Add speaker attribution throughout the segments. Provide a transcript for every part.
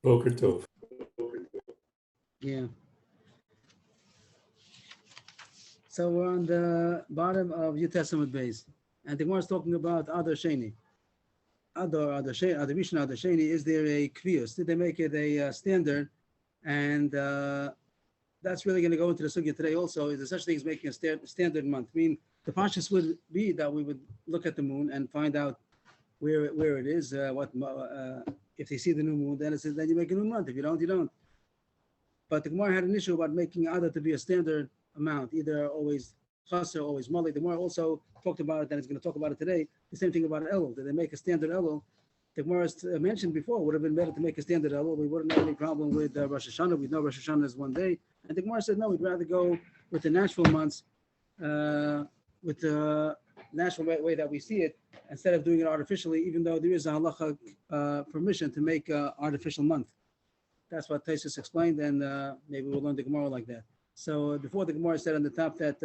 Speaker 1: Boker Tov.
Speaker 2: Yeah. So we're on the bottom of Yud Testament base, and the Gemara is talking about Adar Sheni. Adar Rishon, Adar Sheni. Is there a kvius? Did they make it a standard? And that's really going to go into the sugya today. Also, is there such thing as making a standard month? I mean, the pashas would be that we would look at the moon and find out where it is. If they see the new moon, then you make a new month. If you don't, you don't. But the Gemara had an issue about making Adar to be a standard amount, either always chaser, always malik. The Gemara also talked about it, and it's going to talk about it today. The same thing about Elul. Did they make a standard Elul? The Gemara mentioned before would have been better to make a standard Elul. We wouldn't have any problem with Rosh Hashanah. We know Rosh Hashanah is one day. And the Gemara said, no, we'd rather go with the natural months, with the natural way that we see it, instead of doing it artificially, even though there is a halacha permission to make an artificial month. That's what Taisus explained, and maybe we'll learn the Gemara like that. So before the Gemara said on the top that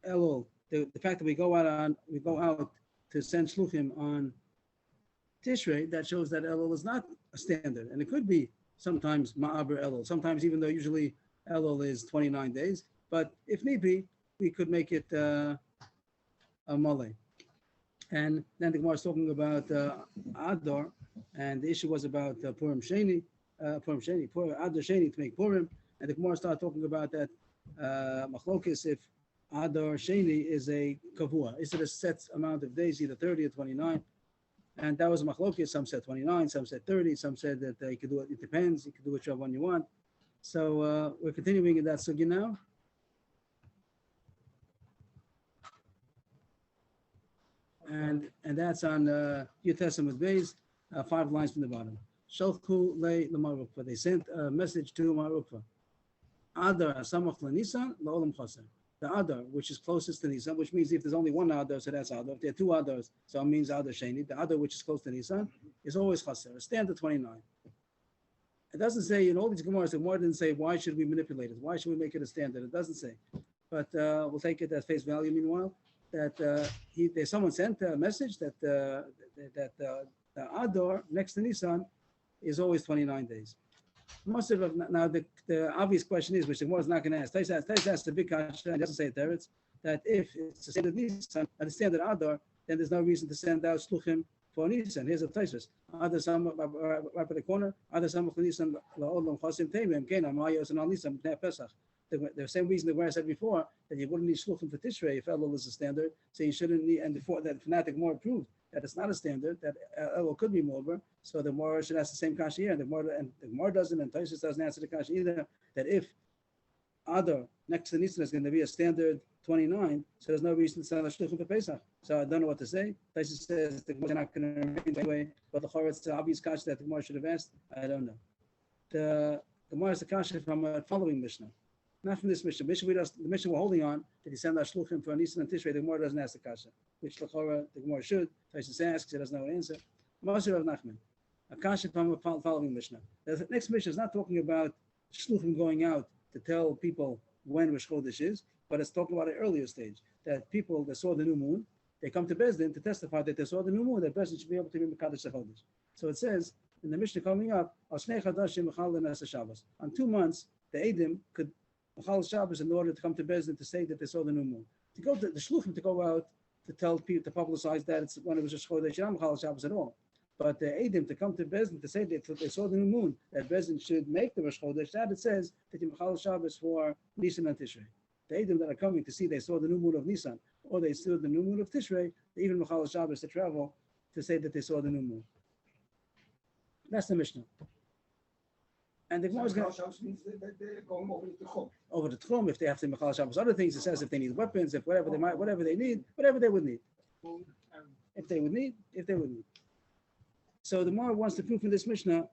Speaker 2: Elul, the fact that we go out to send shluchim on Tishrei, that shows that Elul is not a standard, and it could be sometimes Ma'aber Elul, sometimes even though usually Elul is 29 days, but if need be, we could make it a Malay. And then the Gemara is talking about Adar, and the issue was about Purim Sheni, Adar Sheni to make Purim, and the Gemara started talking about that machlokes if Adar Sheni is a kavua, is it a set amount of days, either 30 or 29? And that was a machlokes. Some said 29, some said 30, some said that you could do it. It depends. You could do whichever one you want. So we're continuing in that sugya now. And that's on Yud Testament base, 5 lines from the bottom. Shalchu le l'marukva. They sent a message to Marukva. Adar samach l'nisan la'olam chaser. The Adar, which is closest to Nisan, which means if there's only one Adar, so that's Adar. If there are 2 Adars, so it means Adar Sheni. The Adar, which is close to Nisan, is always chaser. A standard 29. It doesn't say in all these Gemaras. The Gemara didn't say why should we manipulate it. Why should we make it a standard? It doesn't say. But we'll take it at face value. Meanwhile, that someone sent a message that the Adar next to Nisan is always 29 days. Now the obvious question is, which the Gemara is not going to ask. Tais asked the big kasha, and doesn't say it there. It's that if it's a standard Nisan and a standard Adar, then there's no reason to send out shluchim for Nisan. Here's a Taisus. Other some right by the corner. Other some for Nisan la'olam chasim teimim kena mayos and al Nisan Pesach. The same reason the Gemara said before that you wouldn't need shluchim for Tishrei if Elul is a standard, so you shouldn't need. And before that, fanatic more proved that it's not a standard, that Elul could be more. So the Gemara should ask the same kasha here, and the Gemara doesn't, and Taisus doesn't answer the kasha either. That if Adar next to Nisan is going to be a standard 29, so there's no reason to send a shluchim for Pesach. So I don't know what to say. Taisus says the Gemara is not going to remain anyway, but the Chorah, it's the obvious kasha that the Gemara should have asked. I don't know. The Gemara is the kasha from a following Mishnah. Not from this Mishnah. The Mishnah we're holding on, that he send out shluchim for Nisan and Tishrei, the Gemara doesn't ask the kasha, which the Gemara should. Taisus asks, he doesn't know an answer. Masir of Nachman, a kasha from a following Mishnah. The next Mishnah is not talking about shluchim going out to tell people when Rosh Chodesh is, but it's talking about an earlier stage, that people that saw the new moon, they come to Beis Din to testify that they saw the new moon, that Beis Din should be able to be Mekadosh Chodesh. So it says in the Mishnah coming up, on 2 months, the Eidim could Machal Shabbos in order to come to Beis Din to say that they saw the new moon. To go to the shluchim to go out to tell people, to publicize that it's when it was a Chodesh, not Machal Shabbos at all. But the Eidim to come to Beis Din to say that they saw the new moon, that Beis Din should make the Rosh Chodesh, that it says that you Machal Shabbos for Nisan and Tishrei. The Eidim that are coming to see they saw the new moon of Nisan, or they saw the new moon of Tishrei, they even Machal Shabbos to travel to say that they saw the new moon. That's the Mishnah. And the Gemara is going
Speaker 3: to means that they're going over the Tchum.
Speaker 2: Over the Tchum, if they have to Machal Shabbos, other things, it says if they need weapons, if whatever they need, whatever they would need. If they would need. So the Gemara wants to prove in this Mishnah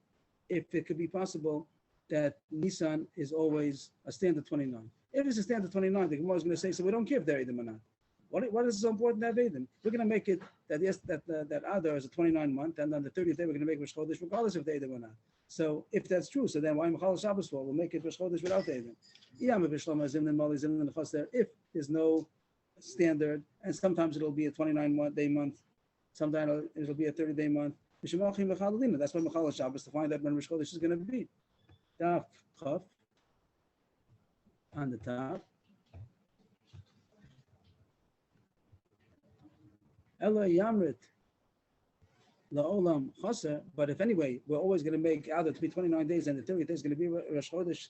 Speaker 2: if it could be possible that Nisan is always a standard 29. If it's a standard 29, the Gemara is going to say, so we don't care if they're Eidim or not. What is so important to have Eidim? We're going to make it that that Adar is a 29 month, and on the 30th day we're going to make Rosh Chodesh regardless if they're Eidim or not. So if that's true, so then why Machal Shabbos for? We'll make it Rosh Chodesh without Eidim. If there's no standard, and sometimes it'll be a 29-day month, sometimes it'll be a 30-day month. Mishmachim Mechalelina. That's what Mechal Shabbos to find out when Rosh Chodesh is going to be. Daf Chaf on the top. Ela Yamrit La'olam Chaser. But if anyway, we're always going to make out to be 29 days, and the 30th day is going to be Rosh Chodesh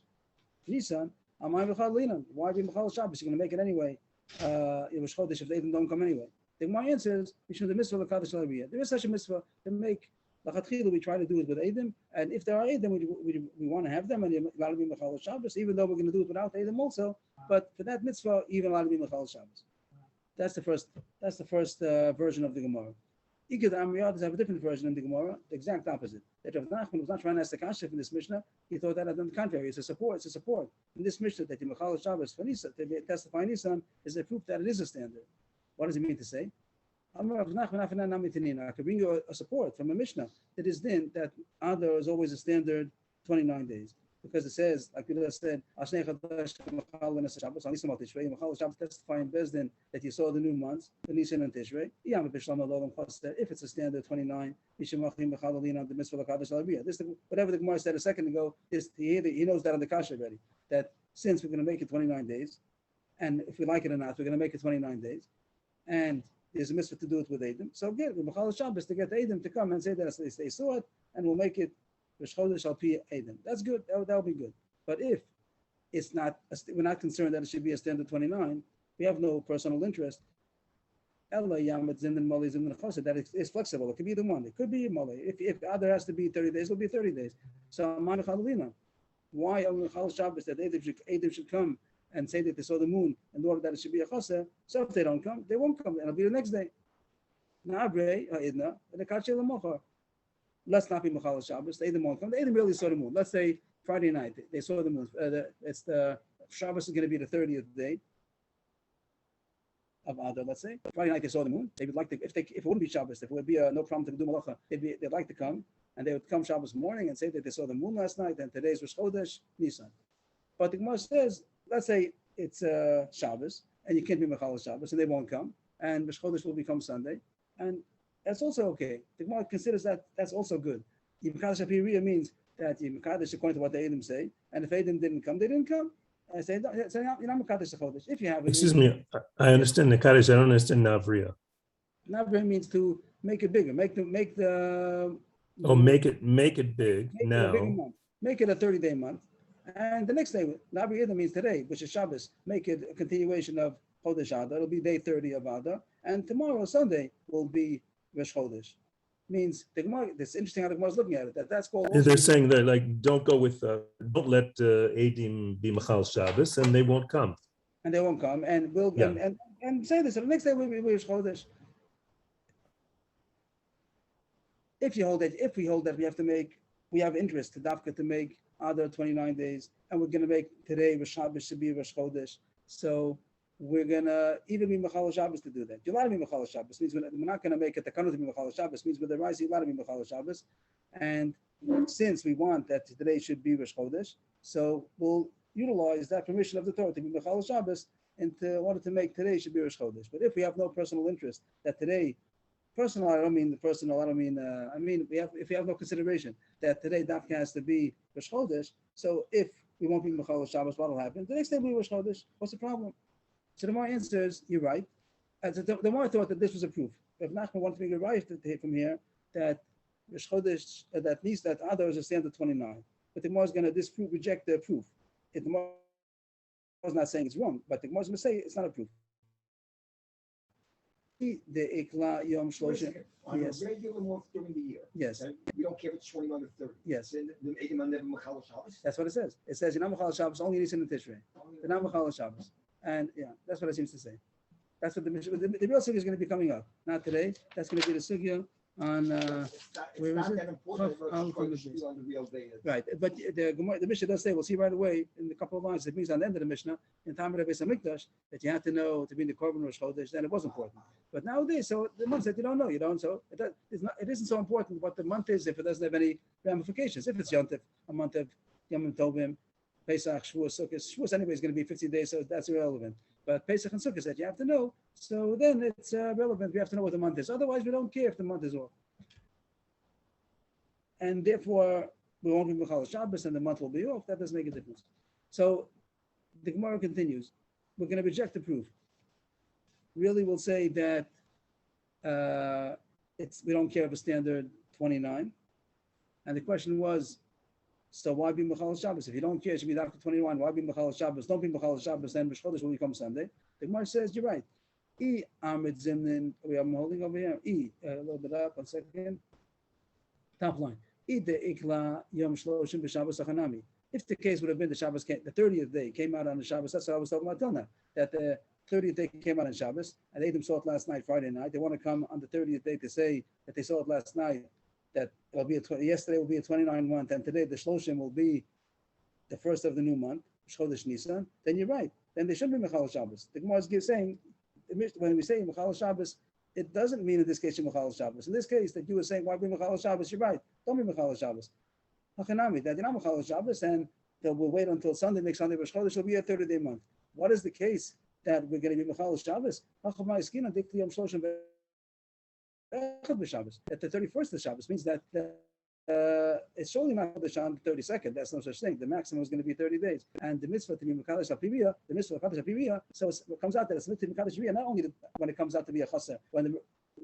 Speaker 2: Nisan. Why be Mechal Shabbos? You're going to make it anyway. Rosh Chodesh if they don't come anyway. The Gemara answers, the mitzvah l'kadosh l'aliyah. There is such a mitzvah to make lachatchilu. We try to do it with Eidim, and if there are Eidim, we want to have them, and you're allowed to be Mechal Shabbos, even though we're going to do it without Eidim also. But for that mitzvah, even allowed to be Mechal Shabbos. That's the first version of the Gemara. Iked Amriyah have a different version in the Gemara, the exact opposite. That Rav Nachman was not trying to ask the kasha in this Mishnah. He thought that on the contrary, it's a support. In this Mishnah that the Mechal Shabbos for Nisan, to testify Nisan, is a proof that it is a standard. What does it mean to say? I could bring you a support from a Mishnah that is then that Adar is always a standard 29 days. Because it says, like Yehuda said, testify in Bezdin that you saw the new months, the Nisan and Tishrei. If it's a standard 29, this whatever the Gemara said a second ago, he knows that on the Kasha already. That since we're going to make it 29 days, and if we like it or not, we're going to make it 29 days, and there's a mitzvah to do it with Eidim. So again, with Mechal Shabbos to get Eidim to come and say that they saw it, and we'll make it Rosh Chodesh al pi Eidim. That's good. That'll be good. But if it's not, we're not concerned that it should be a standard 29. We have no personal interest. Ella Yamad Zimdan Mali Zimdan Chosid. That is flexible. It could be the one. It could be Mali. If the other has to be 30 days, it'll be 30 days. So Man Chalina. Why on Mechal Shabbos that Eidim should come and say that they saw the moon in order that it should be a chaseh? So if they don't come, they won't come, and it'll be the next day. Na'abrei ha'idna and the kache l'mochar. Let's not be Mechal Shabbos. The Eidim won't come. The Eidim really saw the moon. Let's say Friday night they saw the moon. It's the Shabbos is going to be the 30th day of Adar. Let's say Friday night they saw the moon. They would like to, if it wouldn't be Shabbos, if it would be no problem to do malacha, they'd like to come, and they would come Shabbos morning and say that they saw the moon last night, and today's Rosh Chodesh Nisan. But the Gemara says, let's say it's Shabbos, and you can't be Mechal Shabbos, and they won't come, and Rosh Chodesh will become Sunday, and that's also okay. The Gemara considers that that's also good. Yimkadosh Apiriya means that Yimkadosh according to what the Eidim say, and if Eidim didn't come, they didn't come. I say, you're not Mekadosh Chodesh. If you have it.
Speaker 1: Excuse me, I understand the Kaddish, I don't understand Navriya.
Speaker 2: Navriya means to make it bigger, make the
Speaker 1: make it big now.
Speaker 2: Make it a 30-day month. And the next day, Navriya means today, which is Shabbos, make it a continuation of Chodesh Adar. It'll be day 30 of Adar. And tomorrow, Sunday, will be Rosh Chodesh. Means the Gemara, it's interesting how the Gemara is looking at it. That's called.
Speaker 1: They're saying that don't don't let Eidim be Mechal Shabbos, and they won't come.
Speaker 2: And they won't come, and we'll and say this. So the next day will be Rosh Chodesh. If we hold that we have interest to Dafka to make other 29 days, and we're going to make today Rosh Shabbos should be Rosh Chodesh. So we're gonna even be Mechal Shabbos to do that. You're allowed to be Mechal Shabbos means we're not gonna make it Takanut to be Mechal Shabbos means with the rise you're allowed to be Mechal Shabbos. And since we want that today should be Rosh Chodesh, so we'll utilize that permission of the Torah to be Mechal Shabbos in order to make today should be Rosh Chodesh. But if we have no personal interest that today, personal, I don't mean the personal, if we have no consideration that today Dafka has to be Rosh Chodesh, so if we won't be Mechal Shabbos, what will happen? The next day will be Rosh Chodesh. What's the problem? So the Gemara answers, you're right. And so the Gemara thought that this was a proof. If Nachman wanted to make a right from here, that Rosh Chodesh, that means that Adar is a standard 29. But the Gemara is going to reject the proof. The Gemara is not saying it's wrong, but the Gemara is going to say it's not a proof. The Ikla Yom Shloshim.
Speaker 3: On a regular month during the year.
Speaker 2: Yes.
Speaker 3: We don't care if it's 29 or 30.
Speaker 2: Yes.
Speaker 3: Then the Eidim are never Mechal Shabbos.
Speaker 2: That's what it says. It says, you're not Mechal Shabbos, only Nisan and Tishrei. You're not Mechal Shabbos. And that's what it seems to say. That's what the real sugya is going to be coming up. Not today. That's going to be the sugya on where is it?
Speaker 3: That important on the real day.
Speaker 2: Right, but the Mishnah does say, we'll see right away in a couple of lines. It means on the end of the Mishnah in time of the Beis Hamikdash that you have to know to be in the Korban Rosh Chodesh. Then it was important. But nowadays, so the month that you don't know, you don't. So it isn't so important what the month is if it doesn't have any ramifications. If it's Yontif, a month of Yom Tovim, Pesach, Shavuos, Sukkot. Shavuos anyway is going to be 50 days, so that's irrelevant. But Pesach and Sukkot that you have to know, so then it's relevant. We have to know what the month is. Otherwise, we don't care if the month is off. and therefore we won't be Mechal Shabbos, and the month will be off. That doesn't make a difference. So the Gemara continues. We're going to reject the proof. Really, we'll say that we don't care of a standard 29. And the question was, so why be Mechal Shabbos? If you don't care, it should be after 21. Why be Mechal Shabbos? Don't be Mechal Shabbos, then Rosh Chodesh will become Sunday. The Gemara says, you're right. We are holding over here. A little bit up, 1 second. Top line. If the case would have been the 30th day came out on the Shabbos, that's what I was talking about till now, that the 30th day came out on Shabbos, and Edom saw it last night, Friday night. They want to come on the 30th day to say that they saw it last night, that it'll be yesterday will be a 29 month, and today the Shloshim will be the first of the new month, Chodesh Nisan. Then you're right. Then they shouldn't be Mechal Shabbos. The Gemara is saying, when we say Mechal Shabbos, it doesn't mean in this case you're Mechal Shabbos. In this case that you were saying, why be Mechal Shabbos? You're right. Don't be Mechal Shabbos. Hachanami, that you're not Mechal Shabbos, and we'll wait until Sunday, next Sunday, Rosh Chodesh will be a 30-day month. What is the case that we're going to be Mechal Shabbos? That the 31st of Shabbos means that it's surely not the 32nd. That's no such thing. The maximum is going to be 30 days. And the mitzvah to be Mekadosh HaPiriyah, the mitzvah of Mekadosh HaPiriyah, so it comes out that it's mitzvah Mekadosh HaPiriyah, not only when it comes out to be a chasser.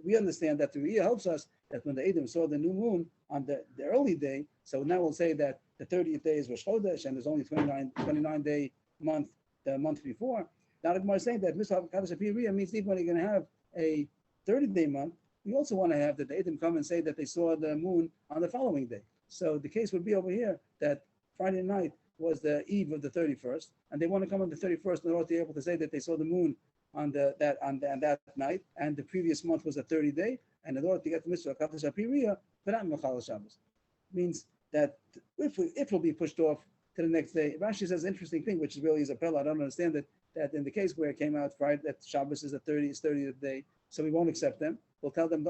Speaker 2: We understand that the Riyah helps us, that when the Edom saw the new moon on the early day, so now we'll say that the 30th day is Rosh Chodesh, and there's only 29-day month, the month before. Now the Gemara is saying that mitzvah of Mekadosh HaPiriyah means even when you're going to have a 30-day month, we also want to have that the Edom come and say that they saw the moon on the following day. So the case would be over here that Friday night was the eve of the 31st, and they want to come on the 31st in order to be able to say that they saw the moon on that night, and the previous month was a 30-day, and in order to get the mitzvah of Mekadosh HaPiriyah, but not Mechal Shabbos, means that if it will be pushed off to the next day. Rashi says an interesting thing, which is really is a pella. I don't understand it. That in the case where it came out Friday, that Shabbos is the 30th day, so we won't accept them. We'll tell them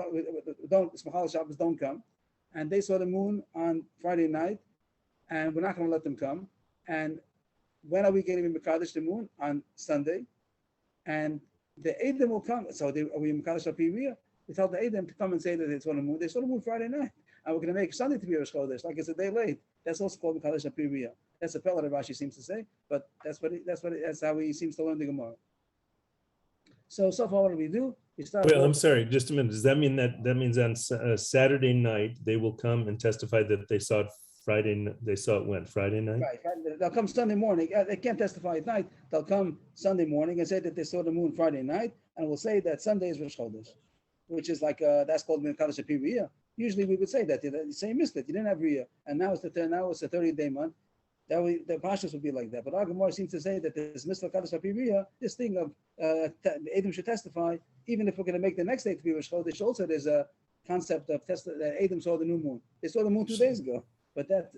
Speaker 2: don't Mechal Shabbos, don't come. And they saw the moon on Friday night, and we're not going to let them come. And when are we going to be Mekadosh the moon? On Sunday. And the Edom will come. So are we Mekadosh HaPiriyah? We tell the Edom to come and say that they saw the moon. They saw the moon Friday night. And we're going to make Sunday to be Rosh Chodesh, like it's a day late. That's also called Mekadosh HaPiriyah. That's a pella that Rashi seems to say, but that's how he seems to learn the Gemara. So far, what do we do?
Speaker 1: Well, I'm sorry, just a minute. Does that mean that means on Saturday night they will come and testify that they saw it Friday? They saw it when? Friday night?
Speaker 2: Right. They'll come Sunday morning. They can't testify at night. They'll come Sunday morning and say that they saw the moon Friday night, and we'll say that Sunday is Rosh Chodesh, which is like that's called Mekadosh HaPiriyah. Usually we would say that. You say you missed it. You didn't have Riyah, and now it's a 30-day month. The pashas would be like that. But our Gemara seems to say that this mitzvah Mekadosh HaPiriyah, this thing of Edom should testify, even if we're going to make the next day to be Rosh Chodesh. Also, there's a concept of that Edom saw the new moon. They saw the moon 2 days ago. But that's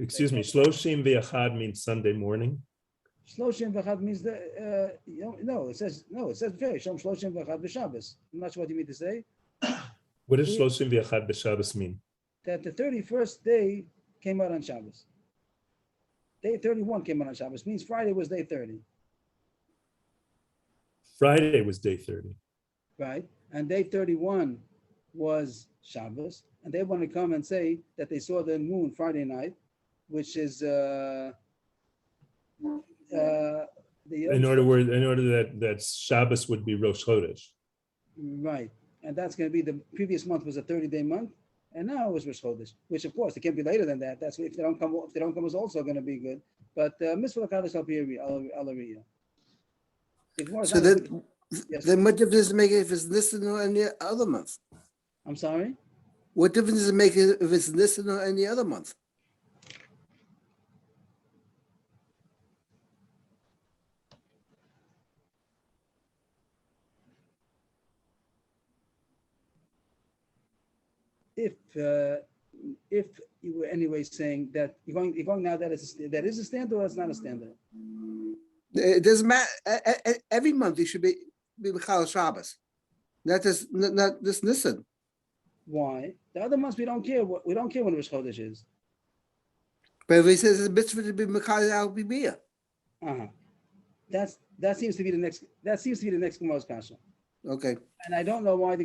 Speaker 1: excuse me, Shloshim v'Achad means Sunday morning.
Speaker 2: Shloshim v'Achad means it says very Shom Shloshim v'Achad b'Shabbos. I'm not sure what you mean to say.
Speaker 1: What does Shloshim v'Achad b'Shabbos mean?
Speaker 2: That the 31st day came out on Shabbos. Day 31 came out on Shabbos. Means Friday was day 30.
Speaker 1: Friday was day 30.
Speaker 2: Right. And day 31 was Shabbos. And they want to come and say that they saw the moon Friday night, which is
Speaker 1: in order that Shabbos would be Rosh Chodesh.
Speaker 2: Right. And that's going to be the previous month was a 30-day month. And now it was Rosh Chodesh, which of course it can't be later than that. That's if they don't come. If they don't come, is also going to be good. But mitzvah Mekadosh HaPiriyah.
Speaker 4: So then what difference does it make if it's Nisan or any other month?
Speaker 2: I'm sorry?
Speaker 4: What difference does it make if it's Nisan or any other month?
Speaker 2: If you were anyway saying that you're going now that is a standard or it's not a standard?
Speaker 4: It doesn't matter. Every month you should be Mechal Shabbos. Not this Nisan.
Speaker 2: Why? The other months we don't care. We don't care when Rosh Chodesh is.
Speaker 4: But if he says it's a mitzvah to be Mechal HaPiriyah.
Speaker 2: That seems to be the next. That seems to be the next Gemara's kasha.
Speaker 4: Okay.
Speaker 2: And I don't know why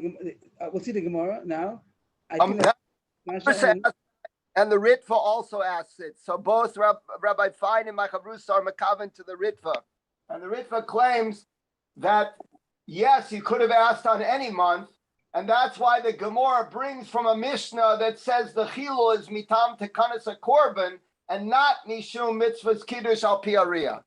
Speaker 2: we'll see the Gemara now.
Speaker 5: And the Ritva also asks it. So both Rabbi Fein and Machavrusa are makavan to the Ritva. And the Ritva claims that, yes, you could have asked on any month. And that's why the Gemara brings from a Mishnah that says the Chilul is mitam tekanas a korban and not mishum mitzvahs kiddush al pi ariyah.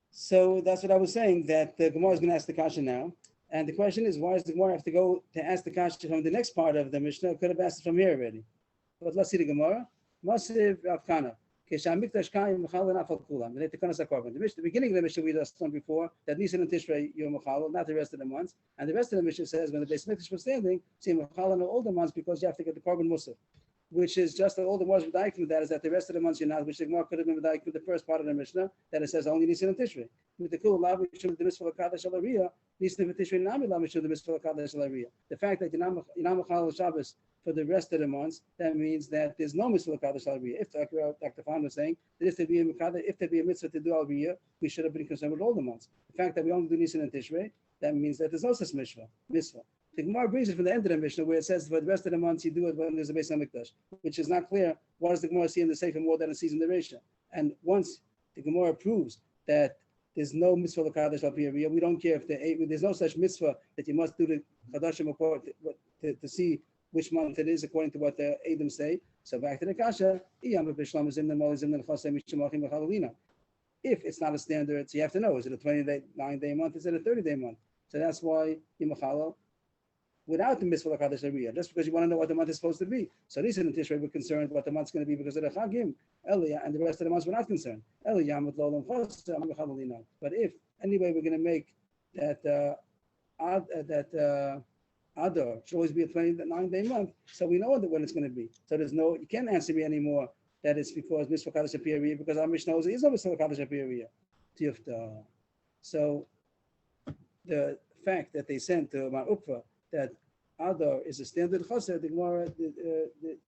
Speaker 2: So that's what I was saying, that the Gemara is going to ask the kasha now. And the question is, why does the Gemara have to go to ask the kasha from the next part of the Mishnah? Could have asked it from here already. But let's see the Gemara. Masiv Avkana. The beginning of the Mishnah we just done before, that Nisan and Tishrei you're Mechal, not the rest of the months. And the rest of the Mishnah says when the Beis Mikdash was standing, see Mechal in all the months because you have to get the korban musaf, which is just all the more with that is that the rest of the months you're not, which the Gemara could have been with the first part of the Mishnah, that it says only Nisan and Tishrei. With the Kul Lav, which is the Mitzvah Kadosh Alariya, Nisan and Tishrei Nami which is the Mitzvah Kadosh Alariya. The fact that you're not Mechal Shabbos for the rest of the months, that means that there's no mitzvah Kadosh Alariya. If Dr. Fan was saying that if there be a mitzvah to do Alariya, we should have been concerned with all the months. The fact that we only do Nisan and Tishrei, that means that there's no such mitzvah. The Gemara brings it from the end of the Mishnah where it says for the rest of the months you do it when there's a Beis Hamikdash, which is not clear. What does the Gemara see in the Sefer more than it sees in the Reisha? And once the Gemara proves that there's no mitzvah l'kadosh al pi ariyah, we don't care if there's no such mitzvah that you must do the Chadashim to see which month it is according to what the Edom say. So back to the kasha, if it's not a standard, so you have to know, is it a 29-day month, is it a 30-day month? So that's why Yimachalo, without the mitzvah l'kadosh ariyah, just because you want to know what the month is supposed to be. So these in Tishrei were concerned what the month's going to be because of the Chagim, Eliyah, and the rest of the months were not concerned. But if anyway we're going to make that Adar should always be a 29-day month, so we know when it's going to be. So you can't answer me anymore that it's because mitzvah kadosh al pi ariyah, because our Mishnah knows there is no mitzvah kadosh al pi ariyah. So the fact that they sent to Mar Ukva that Adar is a standard chassid, the Gemara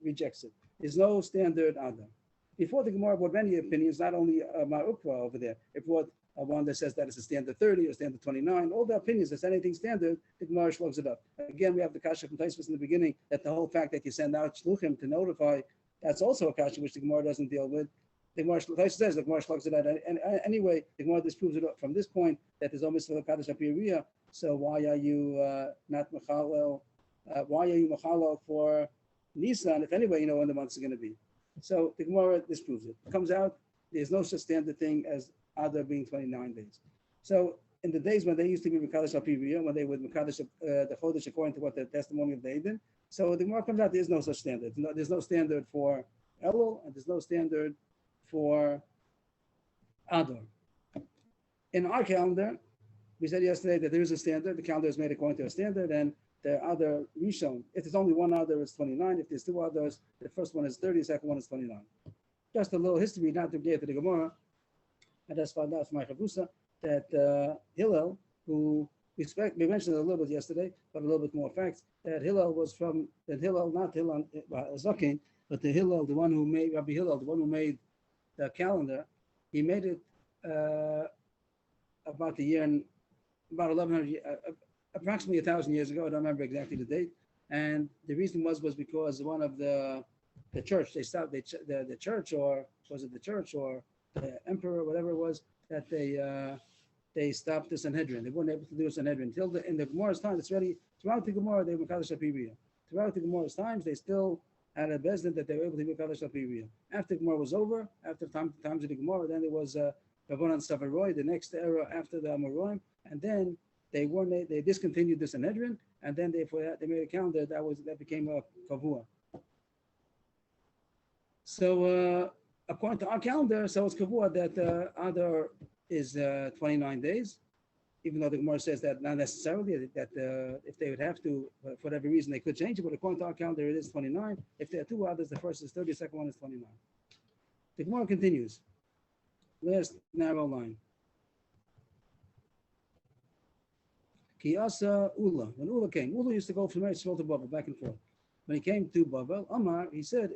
Speaker 2: rejects it. There's no standard Adar. Before the Gemara brought many opinions, not only Mar Ukva over there, it brought one that says that it's a standard 30 or standard 29. All the opinions, that's anything standard, the Gemara slugs it up. Again, we have the kasha from Taisvus in the beginning, that the whole fact that you send out shluchim to notify, that's also a kasha which the Gemara doesn't deal with. The Gemara says the Gemara slugs it out. And anyway, the Gemara disproves it from this point that there's almost a kadosh al pi ariyah. So why are you not mechalel? Why are you mechalel for Nisan if anyway you know when the months are going to be? So the Gemara disproves it. It comes out there's no such standard thing as Adar being 29 days. So in the days when they used to be Mekadosh al pi ariyah, when they would Mekadosh the Chodesh according to what the testimony of the Eden, so the Gemara comes out there is no such standard. There's no standard for Elul and there's no standard for Adar. In our calendar, we said yesterday that there is a standard. The calendar is made according to a standard, and the other Rishon, if there's only one other, it's 29. If there's two others, the first one is 30, the second one is 29. Just a little history, not to get to the Gemara. I just found out from my Chavusa that Hillel, who we mentioned it a little bit yesterday, but a little bit more facts, that Hillel was from, not Hillel Zakin, but the Hillel, the one who made, Rabbi Hillel, the one who made the calendar, he made it about the year, about 1100, approximately 1,000 years ago. I don't remember exactly the date. And the reason was because one of the church, they stopped the church, or was it the church or the emperor, whatever it was, that they stopped the Sanhedrin. They weren't able to do a Sanhedrin till in the Gemara's time. It's ready throughout the Gemara. They were Mekadosh al pi ariyah. Throughout the Gemara's times, they still had a bezdin that they were able to do Mekadosh al pi ariyah. After the Gemara was over, after times of the Gemara, then there was Rabbanan Savaroi, the next era after the Amoraim, and then they discontinued the Sanhedrin, and then they made a calendar that became a kavua. So according to our calendar, so it's kavua that Adar is 29 days, even though the Gemara says that not necessarily, that if they would have to, for whatever reason, they could change it, but according to our calendar, it is 29. If there are two others, the first is 30, the second one is 29. The Gemara continues. Last narrow line. Kiyasa Ula. When Ula came, Ula used to go from Eretz Yisrael to Bavel, back and forth. When he came to Bavel, Amar, he said,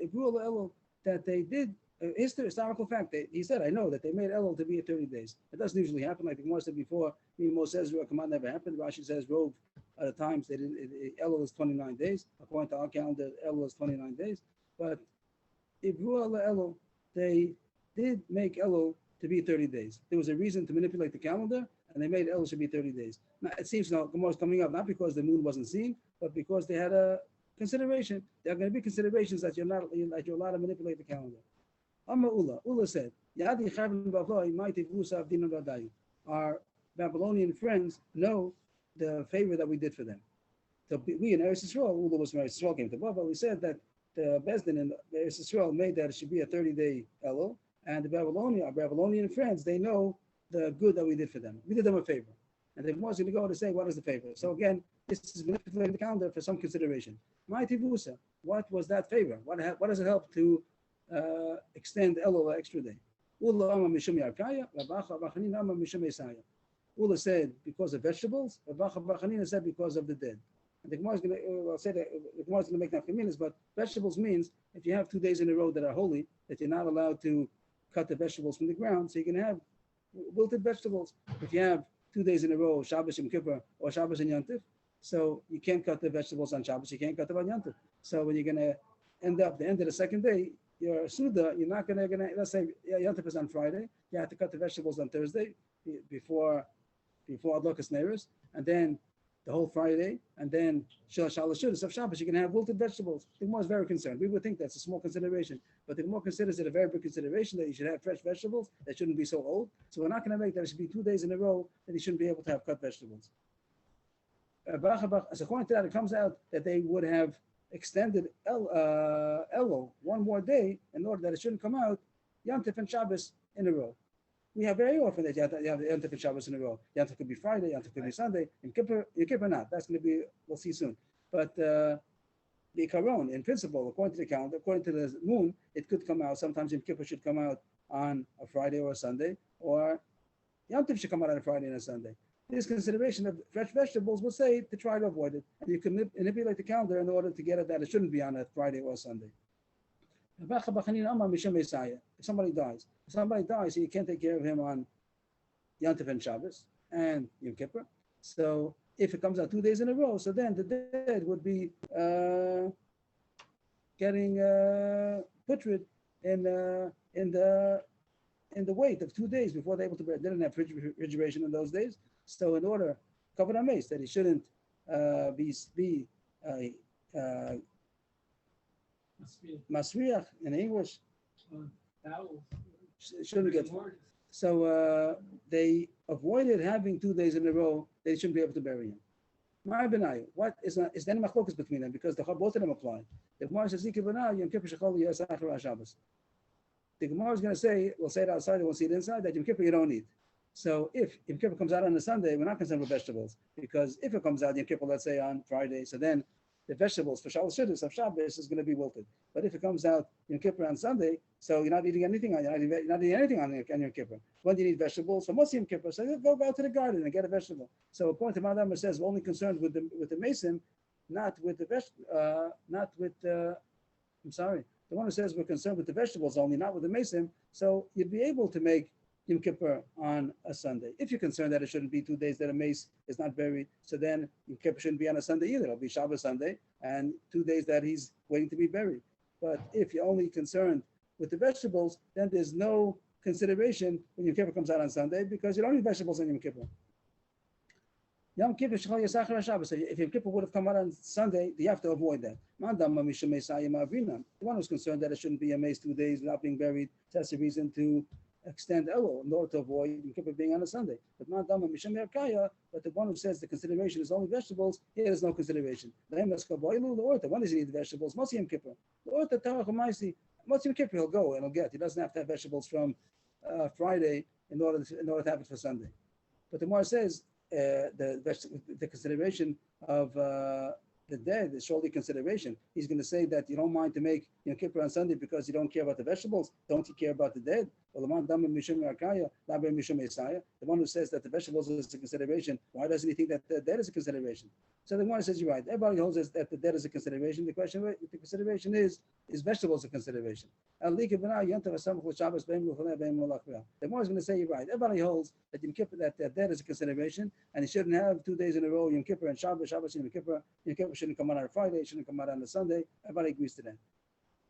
Speaker 2: that they did, historical fact, he said, I know that they made Elul to be at 30 days. It doesn't usually happen, like the Gemara said before. Moshe says, Command never happened. Rashi says, Rove, at the times, Elul is 29 days. According to our calendar, Elul is 29 days. But Ivru ala Elul, they did make Elul to be 30 days. There was a reason to manipulate the calendar, and they made Elul should be 30 days. Now, it seems now Gemara is coming up not because the moon wasn't seen, but because they had a consideration. There are going to be considerations that you're allowed to manipulate the calendar. Amma Ula said, Yadi Chavin Bavloi, Mighty Vusa Avdin Radai. Our Babylonian friends know the favor that we did for them. So we in Eretz Yisrael, Ula was from Eretz Yisrael, came to Babel. We said that the Bezdin in Eretz Yisrael made that it should be a 30-day Elul, and our Babylonian friends, they know the good that we did for them. We did them a favor. And they was going to go to say, what is the favor? So again, this is manipulating the calendar for some consideration. Mighty Vusa, what was that favor? What does it help to extend Elul an extra day? Ula said because of vegetables, Rabbacha said because of the dead. And the Gemara is going to say that the Gemara is going to make nafkaminas, but vegetables means if you have 2 days in a row that are holy, that you're not allowed to cut the vegetables from the ground, so you can have wilted vegetables. If you have 2 days in a row, Shabbos and Kippur or Shabbos and Yom Tov, so you can't cut the vegetables on Shabbos, you can't cut them on Yom Tov. So when you're going to end up the end of the second day, your Suda, you're not going to, let's say Yom Tov is on Friday, you have to cut the vegetables on Thursday before Adlokas Neiros, and then the whole Friday, and then Shalosh of Shabbos, you can have wilted vegetables. The Gemara is very concerned. We would think that's a small consideration, but the Gemara considers it a very big consideration that you should have fresh vegetables that shouldn't be so old. So we're not going to make that it should be 2 days in a row that you shouldn't be able to have cut vegetables. As according to that, it comes out that they would have extended Elul one more day in order that it shouldn't come out Yom Tov and Shabbos in a row. We have very often that you have Yom Tov and Shabbos in a row. Yom Tov could be Friday, Yom Tov could be Sunday. Yom Kippur not. That's going to be, we'll see soon. But the Karon, in principle, according to the calendar, according to the moon, it could come out. Sometimes Yom Kippur should come out on a Friday or a Sunday, or Yom Tov should come out on a Friday and a Sunday. This consideration of fresh vegetables would say to try to avoid it. And you can manipulate the calendar in order to get it that it shouldn't be on a Friday or a Sunday. If somebody dies, so you can't take care of him on Yom Tov and Shabbos and Yom Kippur. So if it comes out 2 days in a row, so then the dead would be getting putrid in the wait of 2 days before they're able to bury. They didn't have refrigeration in those days, so in order covered on mace that he shouldn't be Masriach in English. Shouldn't get. So they avoided having 2 days in a row. They shouldn't be able to bury him. What is there any machlokas between them? Because both of them apply. The Gemara says, the Gemara is going to say, we'll say it outside, we'll see it inside, that Yom Kippur you don't need. So if Yom Kippur comes out on a Sunday, we're not concerned with vegetables. Because if it comes out Yom Kippur, let's say on Friday, so then the vegetables for Shalosh Shidduch of Shabbos is going to be wilted. But if it comes out Yom Kippur on Sunday, so you're not eating anything on you're not eating anything on Yom Kippur. When do you need vegetables? For most Yom Kippur, so go out to the garden and get a vegetable. So according to Madam says, we're only concerned with the mason, not with the the one who says we're concerned with the vegetables only, not with the mason. So you'd be able to make Yom Kippur on a Sunday. If you're concerned that it shouldn't be 2 days that a mace is not buried, so then Yom Kippur shouldn't be on a Sunday either. It'll be Shabbos Sunday and 2 days that he's waiting to be buried. But if you're only concerned with the vegetables, then there's no consideration when Yom Kippur comes out on Sunday because you don't need vegetables on Yom Kippur. Yom Kippur Shechal Yisachar Shabbos. So if Yom Kippur would have come out on Sunday, you have to avoid that. The one who's concerned that it shouldn't be a mace 2 days without being buried, that's the reason to extend Elul in order to avoid Yom Kippur being on a Sunday. But the one who says the consideration is only vegetables, here there's no consideration. The one doesn't need vegetables, most Yom Kippur. Most Yom Kippur he'll go and he'll get. He doesn't have to have vegetables from Friday in order to have it for Sunday. But the Gemara says the consideration of the dead is surely consideration. He's going to say that you don't mind to make Yom Kippur on Sunday because you don't care about the vegetables. Don't you care about the dead? The one who says that the vegetables is a consideration, why doesn't he think that the dead is a consideration? So the one says you're right. Everybody holds that the dead is a consideration. The consideration is vegetables a consideration? The more is going to say you're right. Everybody holds that Yom Kippur, that dead is a consideration, and he shouldn't have 2 days in a row Yom Kippur and Shabbos and Yom Kippur. Yom Kippur shouldn't come out on a Friday. It shouldn't come out on a Sunday. Everybody agrees to that.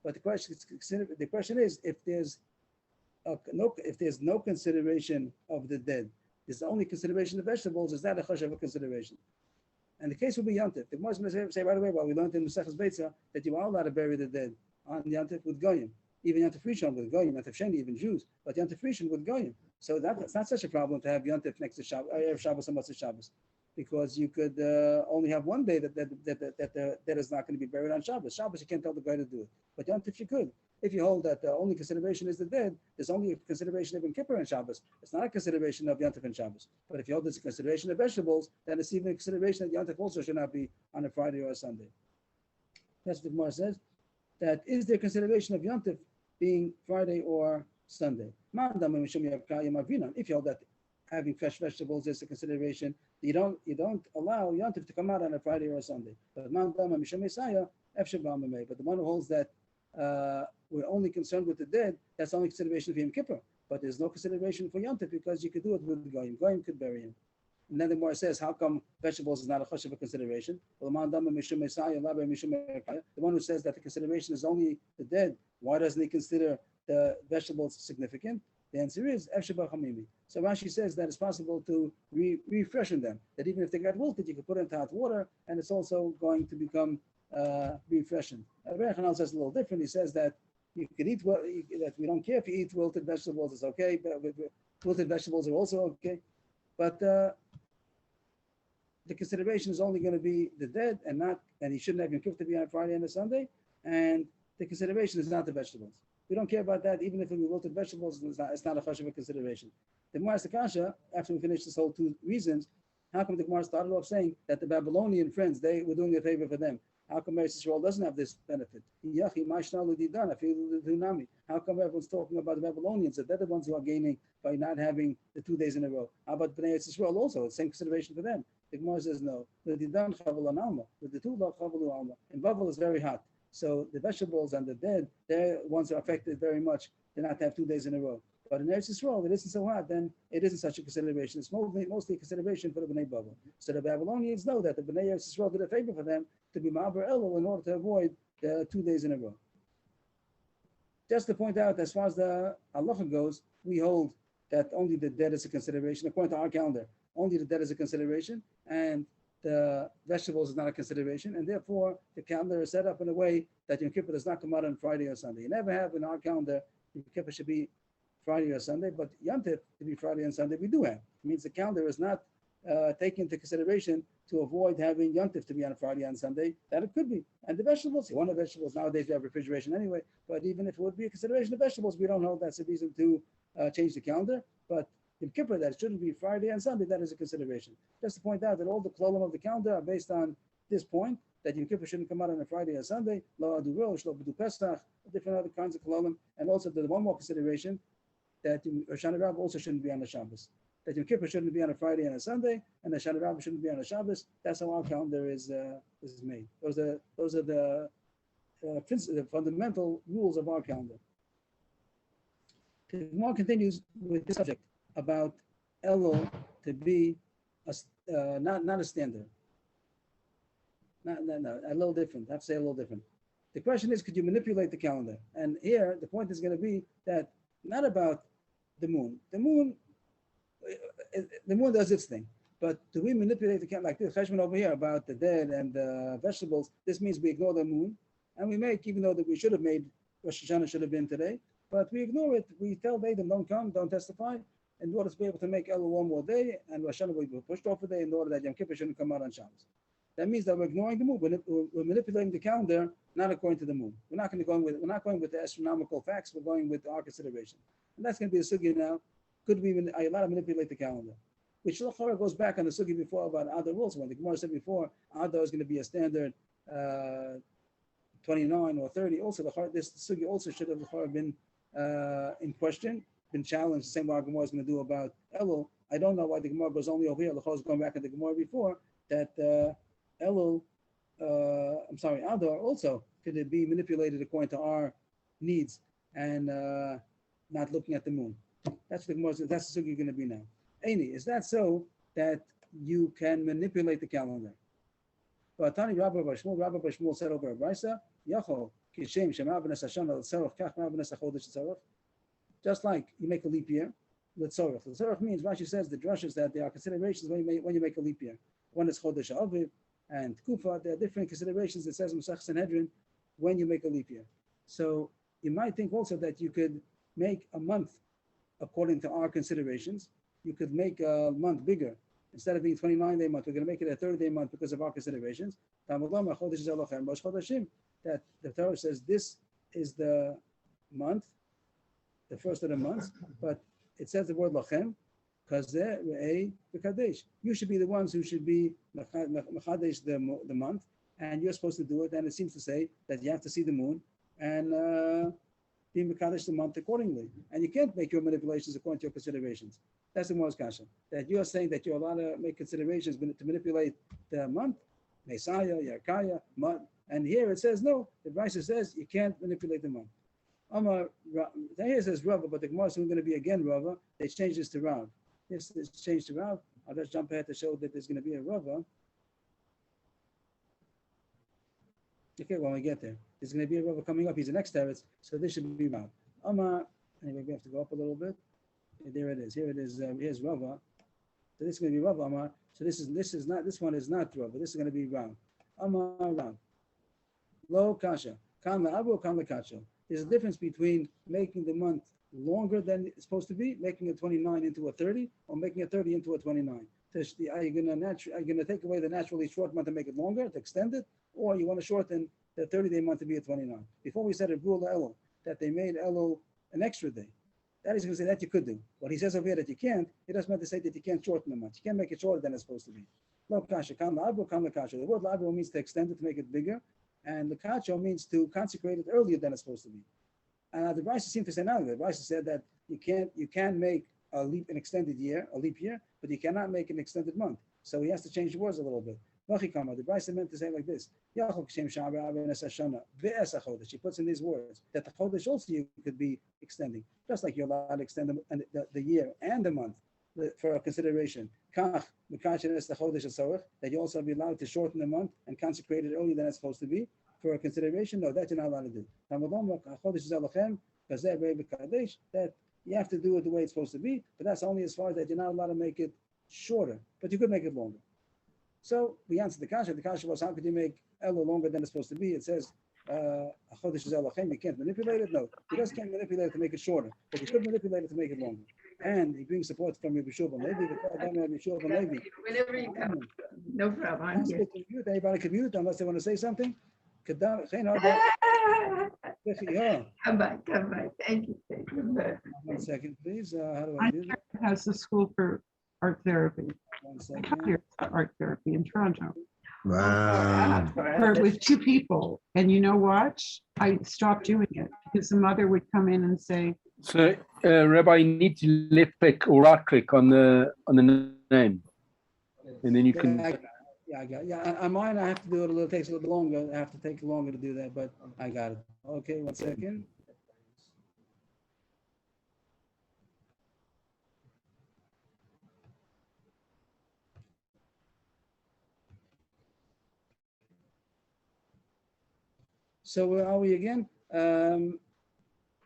Speaker 2: But the question is if there's no consideration of the dead, there's only consideration of vegetables. Is that a chashav consideration? And the case will be Yantif. The Gemara is going to say right away, well, we learned in Maseches Beitza that you are allowed to bury the dead on Yantif with Goyim. Even Yantif Rishon with Goyim, Yantif Sheni, even Jews, but Yantif Rishon with Goyim. So that's not such a problem to have Yantif next to Shabbos and Motzei Shabbos, because you could only have one day that is not going to be buried on Shabbos. Shabbos, you can't tell the guy to do it, but Yantif you could. If you hold that the only consideration is the dead, there's only a consideration of Yom Kippur and Shabbos. It's not a consideration of Yantif and Shabbos. But if you hold it's a consideration of vegetables, then it's even a consideration that Yantif also should not be on a Friday or a Sunday. That's what the Gemara says. That is there consideration of Yantif being Friday or Sunday. If you hold that having fresh vegetables is a consideration, you don't allow Yantif to come out on a Friday or a Sunday. But the one who holds that we're only concerned with the dead, that's only consideration of Yom Kippur. But there's no consideration for Yantif because you could do it with Goyim. Goyim could bury him. And then the Gemara says, how come vegetables is not a chashav consideration? Well, the one who says that the consideration is only the dead, why doesn't he consider the vegetables significant? The answer is Efsheba Chamimi. So Rashi says that it's possible to refreshen them. That even if they got wilted, you can put it into hot water, and it's also going to become refreshing. Rebbe Chanel says a little different. He says that you can eat that we don't care if you eat wilted vegetables, it's okay. But wilted vegetables are also okay. But the consideration is only going to be the dead and he shouldn't have Yom Kippur to be on a Friday and a Sunday. And the consideration is not the vegetables. We don't care about that, even if it be wilted vegetables, it's not a chashav consideration. The Gemara Sakasha, after we finish this whole two reasons, how come the Gemara started off saying that the Babylonian friends, they were doing a favor for them? How come Eretz Yisrael doesn't have this benefit? How come everyone's talking about the Babylonians, that they're the ones who are gaining by not having the 2 days in a row? How about Bnei Eretz Yisrael also? It's the same consideration for them. The Gemara says no. The two in Babel is very hot. So the vegetables and the dead, they're ones are affected very much. They not have 2 days in a row. But in Eretz Yisrael, it isn't so hot, then it isn't such a consideration. It's mostly a consideration for the Bnei Babel. So the Babylonians know that the Bnei Eretz Yisrael did a favor for them to be Ma'aber Elul in order to avoid the 2 days in a row. Just to point out, as far as the halacha goes, we hold that only the dead is a consideration. According to our calendar, only the dead is a consideration, and the vegetables is not a consideration, and therefore the calendar is set up in a way that Yom Kippur does not come out on Friday or Sunday. You never have in our calendar Yom Kippur should be Friday or Sunday, but Yom Tov to be Friday and Sunday we do have. It means the calendar is not taken into consideration to avoid having Yom Tov to be on Friday and Sunday. That it could be, and the vegetables. You want the vegetables nowadays we have refrigeration anyway, but even if it would be a consideration of vegetables, we don't hold that's a reason to change the calendar. But Yom Kippur, that it shouldn't be Friday and Sunday, that is a consideration. Just to point out that all the klolim of the calendar are based on this point, that Yom Kippur shouldn't come out on a Friday or Sunday, Lo Adu Rosh, Lo B'du Pesach, different other kinds of klolim, and also the one more consideration, that Shana Rabbah also shouldn't be on the Shabbos. That Yom Kippur shouldn't be on a Friday and a Sunday, and the Shana Rabbah shouldn't be on a Shabbos. That's how our calendar is made. Those are the fundamental rules of our calendar. The Gemara continues with the subject about Elul to be not a standard. No, a little different. I have to say a little different. The question is, could you manipulate the calendar? And here, the point is going to be that not about the moon. The moon does its thing. But do we manipulate the calendar? Like the cheshbon over here about the dead and the vegetables, this means we ignore the moon. And we make, even though that we should have made, Rosh Hashanah should have been today, but we ignore it. We tell them, don't come, don't testify, in order to be able to make Elul one more day, and Rosh Hashanah will be pushed off a day in order that Yom Kippur shouldn't come out on Shabbos. That means that we're ignoring the moon. We're manipulating the calendar, not according to the moon. We're not going with the astronomical facts. We're going with our consideration, and that's going to be a sugya now. Are you allowed to manipulate the calendar? Which goes back on the sugya before about Adar rules. When the Gemara said before, Adar is going to be a standard 29 or 30. Also, this sugya also should have been in question, been challenged. The same way our Gemara is going to do about Elul. I don't know why the Gemara goes only over here. The Gemara is going back in the Gemara before that Elul, Adar also could be manipulated according to our needs and not looking at the moon. That's the Gemara. That's the sugya going to be now. Aini, is that so that you can manipulate the calendar? But Tani Rabbi Bashmul said over a brisa, Yachol, כשם שמאה בנס השנה לצורך, כך מאה בנס החודש לצורך. Just like you make a leap year, L'tzorech. L'tzorech means, Rashi says, the drushes that there are considerations when you make a leap year. One is Chodesh Aviv and Kufa. There are different considerations. It says in Masech Sanhedrin when you make a leap year. So you might think also that you could make a month according to our considerations. You could make a month bigger. Instead of being 29-day month, we're going to make it a 30-day month because of our considerations. That the Torah says this is the month, the first of the months, but it says the word lachem, kazeh re'ei v'kadesh. You should be the ones who should be mechadesh the month, and you're supposed to do it. And it seems to say that you have to see the moon and be mekadesh the month accordingly. And you can't make your manipulations according to your considerations. That's the most kasha. That you are saying that you're allowed to make considerations to manipulate the month, Messiah, Yarkaya, month. And here it says no. The Brisa says you can't manipulate the month. Amar, here it says Rava, but the Gemara is going to be again Rava. They changed this to Rav. This is changed to Rav. I'll just jump ahead to show that there's going to be a Rava. Okay, when we get there, there's going to be a Rava coming up. He's the next teretz, so this should be Rav. Amar, anyway, we have to go up a little bit. There it is. Here it is. Here's Rava. So this is going to be Rav Amar. So this one is not Rava. This is going to be Rav. Amar Rav. Lo kasha. Kan la'abu, kan la'kacha. There's a difference between making the month longer than it's supposed to be, making a 29 into a 30, or making a 30 into a 29. Are you going to take away the naturally short month and make it longer, to extend it, or you want to shorten the 30-day month to be a 29? Before we said at Rula Elul that they made Elul an extra day. That is going to say that you could do. What he says over here that you can't, he doesn't mean to say that you can't shorten the month. You can't make it shorter than it's supposed to be. Lo kasha, kan la'abu, kan la'kacha. The word la'abu means to extend it, to make it bigger. And the kacho means to consecrate it earlier than it's supposed to be. The Brisa seemed to say now. The Brisa said that you can make an extended year, a leap year, but you cannot make an extended month. So he has to change the words a little bit. The Brisa meant to say like this. She puts in these words that the chodesh also you could be extending, just like you're allowed to extend the year and the month for a consideration. That you also be allowed to shorten the month and consecrate it earlier than it's supposed to be for a consideration. No, that you're not allowed to do. That you have to do it the way it's supposed to be, but that's only as far as that you're not allowed to make it shorter, but you could make it longer. So we answered the kasha. The kasha was, how could you make Elul longer than it's supposed to be? It says, you can't manipulate it. No, you just can't manipulate it to make it shorter, but you could manipulate it to make it longer. And he brings support from Rabbi Shua ben Levi.
Speaker 6: Whenever you come, no problem. I'm here.
Speaker 2: Anybody can mute unless they want to say something.
Speaker 6: Come back. Thank you.
Speaker 2: 1 second, please. How do I
Speaker 7: My
Speaker 2: do that?
Speaker 7: parent has a school for art therapy.
Speaker 2: 1
Speaker 7: I
Speaker 2: second.
Speaker 7: taught here art therapy in Toronto.
Speaker 8: Wow.
Speaker 7: With 2 people. And you know what? I stopped doing it because the mother would come in and say,
Speaker 8: So, Rabbi, you need to left click or right click on the name, and then you can.
Speaker 2: I got it. Yeah, on mine, I have to do it it takes a little longer. I have to take longer to do that, but I got it. Okay, 1 second. So where are we again?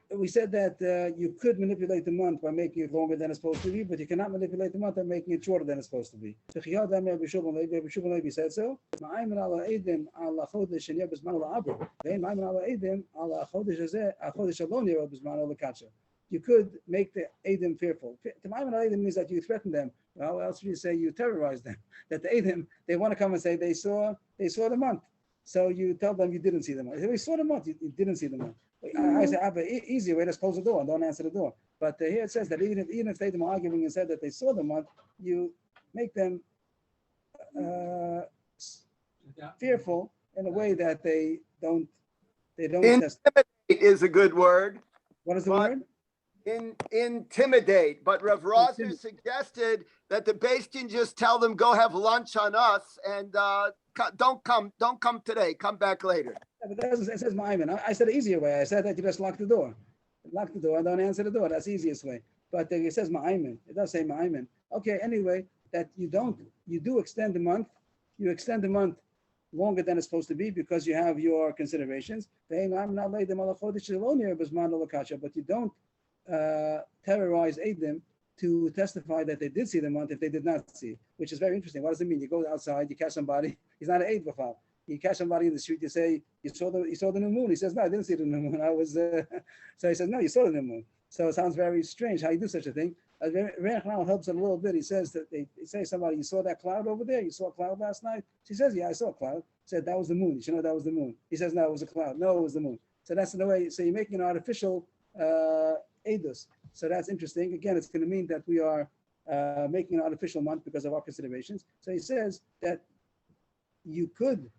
Speaker 2: We said that you could manipulate the month by making it longer than it's supposed to be, but you cannot manipulate the month by making it shorter than it's supposed to be. So Rabbi Shua ben Levi said so. You could make the Edom fearful. Edom means that you threaten them. Well, else would you say you terrorize them? That the Edom, they want to come and say they saw the month. So you tell them you didn't see the month. We saw the month, you didn't see the month. I say, I have an easier way, just close the door and don't answer the door. But here it says that even if they were arguing and said that they saw the month, you make them fearful in a way that they don't test.
Speaker 5: Intimidate is a good word.
Speaker 2: What is the
Speaker 5: But-
Speaker 2: word?
Speaker 5: Intimidate, but Rav Rosser suggested that the base can just tell them, go have lunch on us and don't come today, come back later.
Speaker 2: Yeah, but it says Ma'ayman. I said the easier way. I said that you just lock the door. Lock the door and don't answer the door. That's the easiest way. But it says Ma'ayman. It does say Ma'ayman. Okay, anyway, that you do extend the month. You extend the month longer than it's supposed to be because you have your considerations. But you don't terrorize Eidim to testify that they did see the month if they did not see, which is very interesting. What does it mean? You go outside, you catch somebody, he's not an Eid b'chal. You catch somebody in the street, you say, you saw the new moon. He says, no, I didn't see the new moon. I was, so he says, no, you saw the new moon. So it sounds very strange how you do such a thing. Reb Chanel helps it a little bit. He says that they say somebody, you saw that cloud over there? You saw a cloud last night? She says, yeah, I saw a cloud. He said, that was the moon. You should know that was the moon. He says, no, it was a cloud. No, it was the moon. So that's the way, so you're making an artificial edus. So that's interesting. Again, it's going to mean that we are making an artificial month because of our considerations. So he says that you could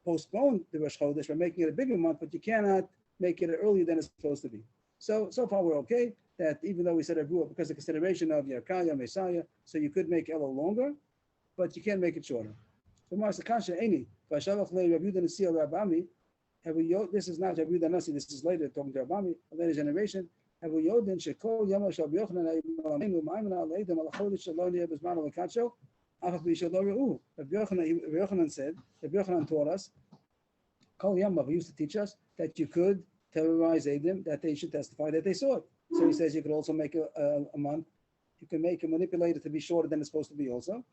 Speaker 2: postpone the Rosh Chodesh by making it a bigger month, but you cannot make it earlier than it's supposed to be. So far we're okay, that even though we said Avruah, because of consideration of Yarkaya, Messiah, so you could make Elul longer, but you can't make it shorter. This is not Rabbi Yehuda Nasi, this is later talking to Rabami, a later generation. Rabbi Yochanan said, Rabbi Yochanan taught us, Kol Yamav, he used to teach us that you could terrorize Eidim, that they should testify that they saw it. So he says you could also make a month, you can make a manipulator to be shorter than it's supposed to be also.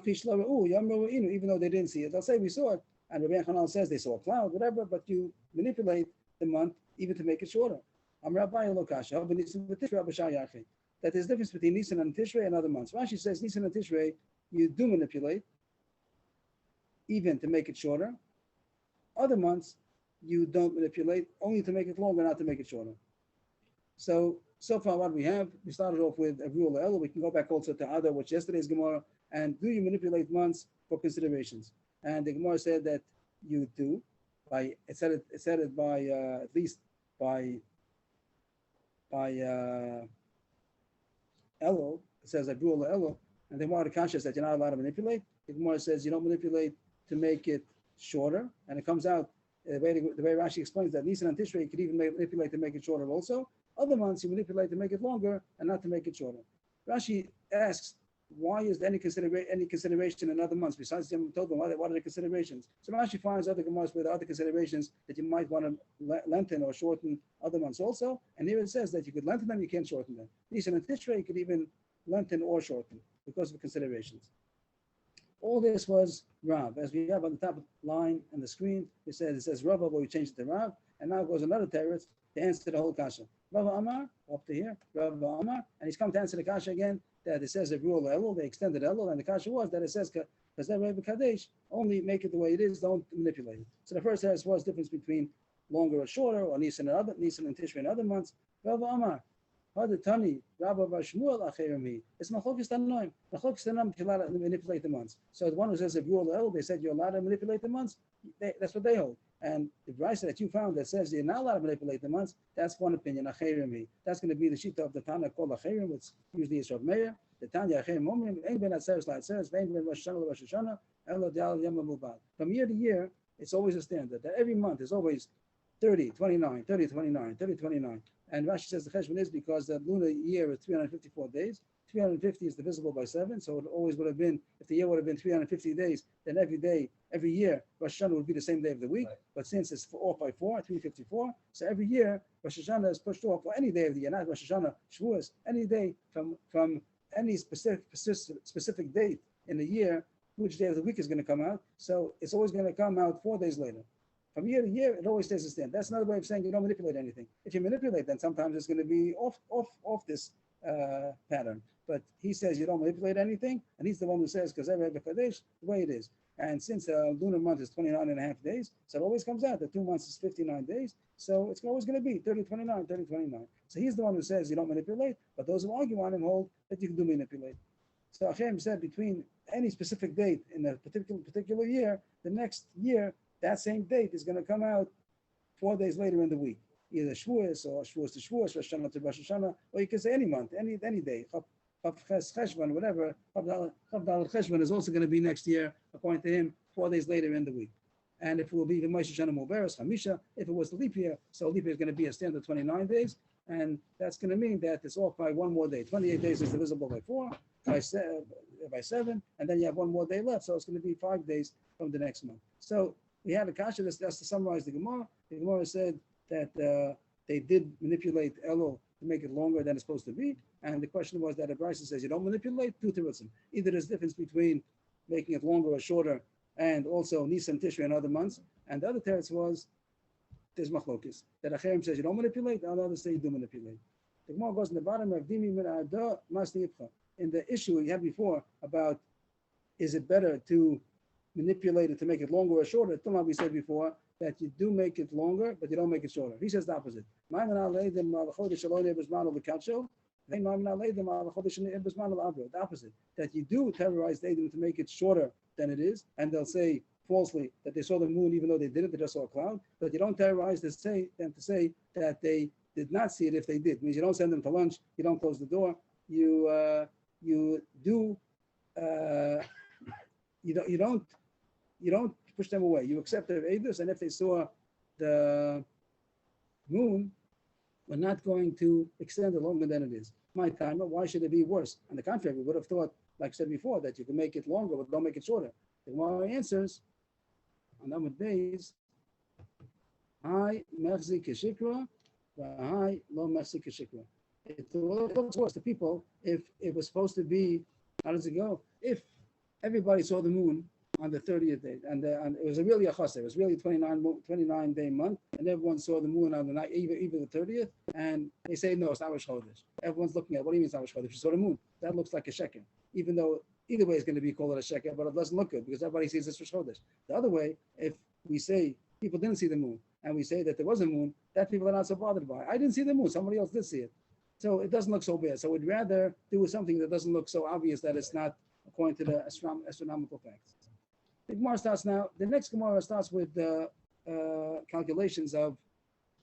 Speaker 2: Even though they didn't see it, they'll say we saw it. And Rabbi Yochanan says they saw a cloud, whatever, but you manipulate the month even to make it shorter. That there's a difference between Nisan and Tishrei and other months. Rashi says Nisan and Tishrei, you do manipulate even to make it shorter. Other months, you don't manipulate, only to make it longer, not to make it shorter. So far what we have, we started off with Avruah Le'el. We can go back also to Adar, which yesterday's Gemara, and do you manipulate months for considerations? And the Gemara said that you do. It said it by at least by Elul. It says Avruah Le'el, and the Gemara Kasha says you're not allowed to manipulate. The Gemara says you don't manipulate to make it shorter, and it comes out the way Rashi explains that Nisan and Tishrei you could even manipulate to make it shorter also. Other months you manipulate to make it longer and not to make it shorter. Rashi asks, why is there any consideration in other months besides Yom Tov? What are the considerations? So Rashi finds other Gemaras with other considerations that you might want to lengthen or shorten other months also. And here it says that you could lengthen them, you can't shorten them. Nisan and Tishrei you could even lengthen or shorten because of considerations. All this was Rav. As we have on the top line on the screen, it says Rav, but we changed it to Rav. And now goes another teretz to answer the whole kasha. Rav Amar, up to here, Rav Amar, and he's come to answer the kasha again, that it says Avruah Le'el, they extended Elul, and the kasha was that it says, because that Rebbe Kadesh, only make it the way it is, don't manipulate it. So the first teretz was difference between longer or shorter, or Nisan and Tishrei and other months. Rav Amar, Tani, Rabbi Shmuel Acherami. It's Machlokes Tanoim. Machlokes Tanoim you're allowed to manipulate the months. So the one who says Avruah Le'el, they said you're allowed to manipulate the months. That's what they hold. And the Brisa that you found that says you're not allowed to manipulate the months, that's one opinion. Acherami. That's going to be the shita of the Tana called Acherim, which usually is Rav Meir. The Tanya Acherim Omrim. Ein ben Atzeres LaAtzeres. Vein ben Rosh Hashanah LaRosh Hashanah. Elo Dial Yom HaMubad. From year to year, it's always a standard that every month is always 30, 29, 30, 29, 30, 29. And Rashi says the cheshbon is because the lunar year is 354 days. 350 is divisible by 7, so it always would have been, if the year would have been 350 days, then every day, every year, Rosh Hashanah would be the same day of the week. Right. But since it's off by 4, 354, so every year, Rosh Hashanah is pushed off for any day of the year, not Rosh Hashanah, Shavuos, any day from any specific date in the year, which day of the week is going to come out. So it's always going to come out 4 days later. From year to year, it always stays the same. That's another way of saying you don't manipulate anything. If you manipulate, then sometimes it's going to be off this pattern. But he says you don't manipulate anything, and he's the one who says, because every Kadesh, the way it is. And since lunar month is 29 and a half days, so it always comes out that 2 months is 59 days. So it's always going to be 30, 29, 30, 29. So he's the one who says you don't manipulate, but those who argue on him hold that you can do manipulate. So Hashem said between any specific date in a particular year, the next year, that same date is going to come out 4 days later in the week. Either Shavuos or Shavuos to Shavuos, Rosh Hashanah to Rosh Hashanah, or you can say any month, any day. Cheshvan, whatever. Chavdal Cheshvan is also going to be next year, according to him, 4 days later in the week. And if it will be the Moshe Shana Muberes, Hamisha, if it was the leap year, so leap year is going to be a standard 29 days, and that's going to mean that it's off by 1 more day. 28 days is divisible by 4. by 7, and then you have one more day left. So it's going to be 5 days from the next month. So we had a kasha. That's to summarize the Gemara. The Gemara said that they did manipulate Elul to make it longer than it's supposed to be. And the question was that a Brisa says you don't manipulate, two terutzim. Either there's a difference between making it longer or shorter, and also Nisan, Tishri, and other months. And the other teretz was there's machlokis. That Acherim says you don't manipulate, and others say you do manipulate. The Gemara goes in the bottom of Dimi min Ada Masni Ipcha. In the issue we had before about is it better to manipulate it to make it longer or shorter? Tuma, we said before that you do make it longer, but you don't make it shorter. He says the opposite. The opposite, that you do terrorize the Edom to make it shorter than it is, and they'll say falsely that they saw the moon even though they didn't, they just saw a cloud. But you don't terrorize them to say that they did not see it if they did. It means you don't send them to lunch, you don't close the door, you don't push them away. You accept their edus, and if they saw the moon, we're not going to extend it longer than it is. My time, why should it be worse? On the contrary, we would have thought, like I said before, that you can make it longer, but don't make it shorter. The Gemara answers on Amud Beis, "Hi mechzi keshikra, v'hai lo mechzi keshikra." It looks worse to people if it was supposed to be. How does it go? If everybody saw the moon on the 30th day, and it was really a chassid, it was really 29-day month, and everyone saw the moon on the night, even the 30th, and they say, no, it's not Rosh Chodesh. Everyone's looking at, what do you mean it's not Rosh Chodesh? You saw the moon. That looks like a sheker, even though either way is going to be called a sheker, but it doesn't look good because everybody sees it's Rosh Chodesh. The other way, if we say people didn't see the moon, and we say that there was a moon, that people are not so bothered by. I didn't see the moon, somebody else did see it. So it doesn't look so bad. So we'd rather do something that doesn't look so obvious that it's not according to the astronomical facts. The Gemara starts now. The next Gemara starts with the calculations of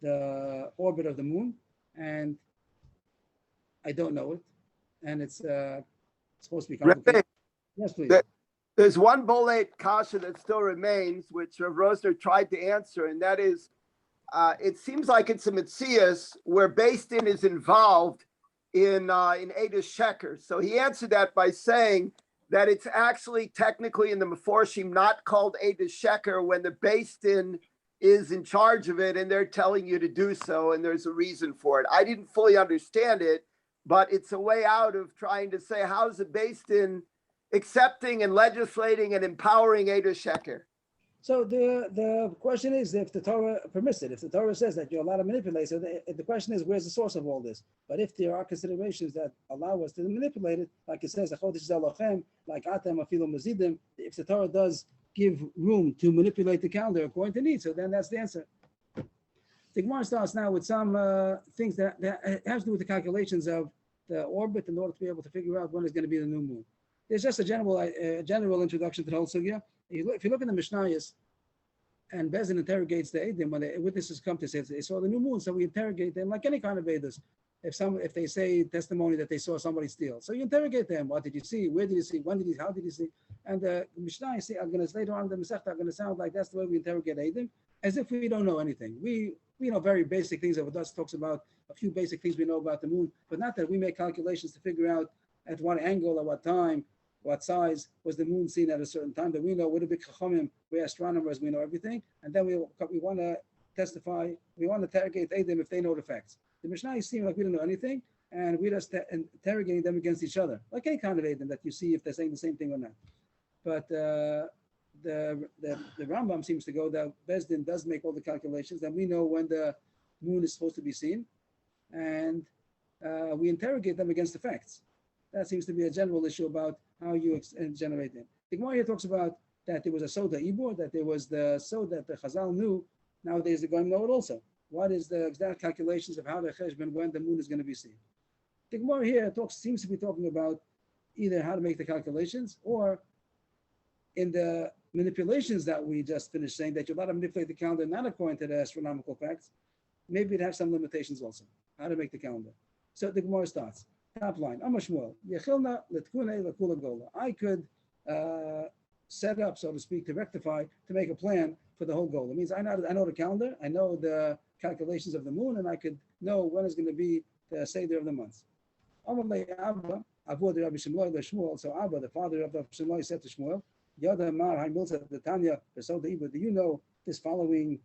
Speaker 2: the orbit of the moon, and I don't know it, and it's supposed to be complicated.
Speaker 5: Rabbi,
Speaker 2: Yes, please.
Speaker 5: There's one bolate kasha that still remains, which Rav Rosner tried to answer, and that is, it seems like it's a Metzias where Beis Din is involved in Eidos Sheker. So he answered that by saying that it's actually technically in the Meforshim not called Eidos Sheker when the Beis Din is in charge of it and they're telling you to do so, and there's a reason for it. I didn't fully understand it, but it's a way out of trying to say, how's the Beis Din accepting and legislating and empowering Eidos Sheker?
Speaker 2: So the question is if the Torah permits it, if the Torah says that you're allowed to manipulate, so the question is where's the source of all this? But if there are considerations that allow us to manipulate it, like it says, like Atem Afilu Mazidim, if the Torah does give room to manipulate the calendar according to need, so then that's the answer. The Gemara starts now with some things that has to do with the calculations of the orbit in order to be able to figure out when is going to be the new moon. There's just a general introduction to the whole sugya. If you look in the Mishnayos, and Beis Din interrogates the Eidim when the witnesses come to say they saw the new moon, so we interrogate them like any kind of Eidos. If they say testimony that they saw somebody steal, so you interrogate them. What did you see? Where did you see? When did you? How did you see? And the Mishnah, later on the Masechta are going to sound like that's the way we interrogate Eidim, as if we don't know anything. We know very basic things. Avodas talks about a few basic things we know about the moon, but not that we make calculations to figure out at what angle, at what time, what size was the moon seen at a certain time. That we know. We're the big chachamim, we're astronomers, we know everything, and then we want to testify. We want to interrogate Eidim if they know the facts. The Mishnah seem like we don't know anything, and we're just interrogating them against each other, like any kind of Eidim that you see if they're saying the same thing or not. But the Rambam seems to go that Beis Din does make all the calculations, and we know when the moon is supposed to be seen, and we interrogate them against the facts. That seems to be a general issue about how you generate it. The Gemara here talks about that there was a soda ibor, that there was the soda that the Chazal knew. Nowadays the Goyim know it also. What is the exact calculations of how the cheshbon, when the moon is going to be seen? The Gemara here seems to be talking about either how to make the calculations, or in the manipulations that we just finished saying, that you're allowed to manipulate the calendar not according to the astronomical facts. Maybe it has some limitations also, how to make the calendar. So the Gemara starts. Top line, Amashmuel, Yechilna Litkune Lakula Gola. I could set up, so to speak, to rectify, to make a plan for the whole goal. It means I know the calendar, I know the calculations of the moon, and I could know when is going to be the Seder of the months. Amalei Abba, Avod Rabbi Shmuel Shmuel. So Abba, the father of Rabbi Shmuel, said to Shmuel, Yada Mar Haimilza the Tanya Besoda Ibra. Do you know this following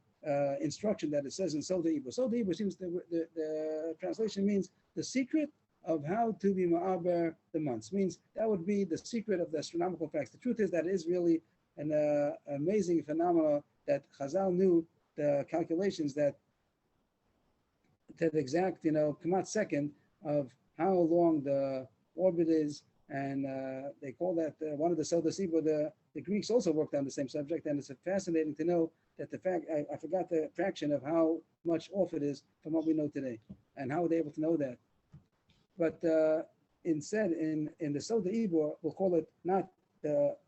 Speaker 2: instruction that it says in Soda Ibra? Soda Ibra seems the translation means the secret of how to be Ma'aber the months. Means that would be the secret of the astronomical facts. The truth is that it is really an amazing phenomenon that Chazal knew the calculations that the exact, Kamat second of how long the orbit is, and they call that one of the Soda Ibra. The Greeks also worked on the same subject, and it's fascinating to know that the fact, I forgot the fraction of how much off it is from what we know today, and how are they able to know that. But instead, in the Soda Ibra, we'll call it not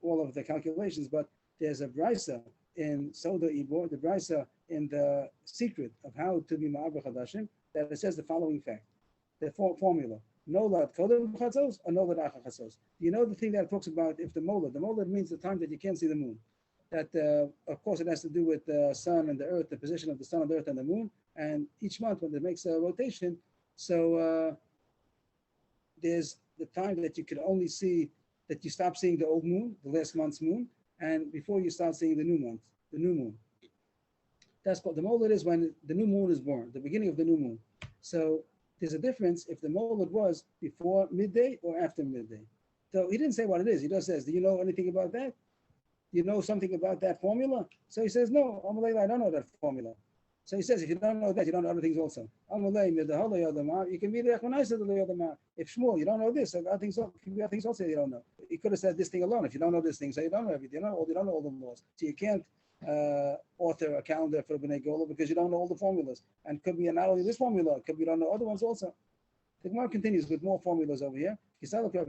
Speaker 2: all of the calculations, but there's a brisa in Soda Ibra, the brisa in the secret of how to be Ma'aber Chadashim, that it says the following fact, the formula. Nolad kodem chatzos or nolad acha chatzos. You know the thing that it talks about if the molad means the time that you can't see the moon. That of course it has to do with the sun and the earth, the position of the sun, and the earth, and the moon. And each month when it makes a rotation, so there's the time that you could only see, that you stop seeing the old moon, the last month's moon, and before you start seeing the new month, the new moon. That's what the molad is, when the new moon is born, the beginning of the new moon. So there's a difference if the molad was before midday or after midday. So he didn't say what it is. He just says, do you know anything about that? Do you know something about that formula? So he says, no, I don't know that formula. So he says, if you don't know that, you don't know other things also. You can be the Echonais. If Shmuel, you don't know this, so other things also you don't know. He could have said this thing alone. If you don't know this thing, so you don't know everything. You don't know all the laws. So you can't author a calendar for B'nai Gola because you don't know all the formulas. And could be not only this formula, could be you don't know other ones also. The Gemara continues with more formulas over here. When Rav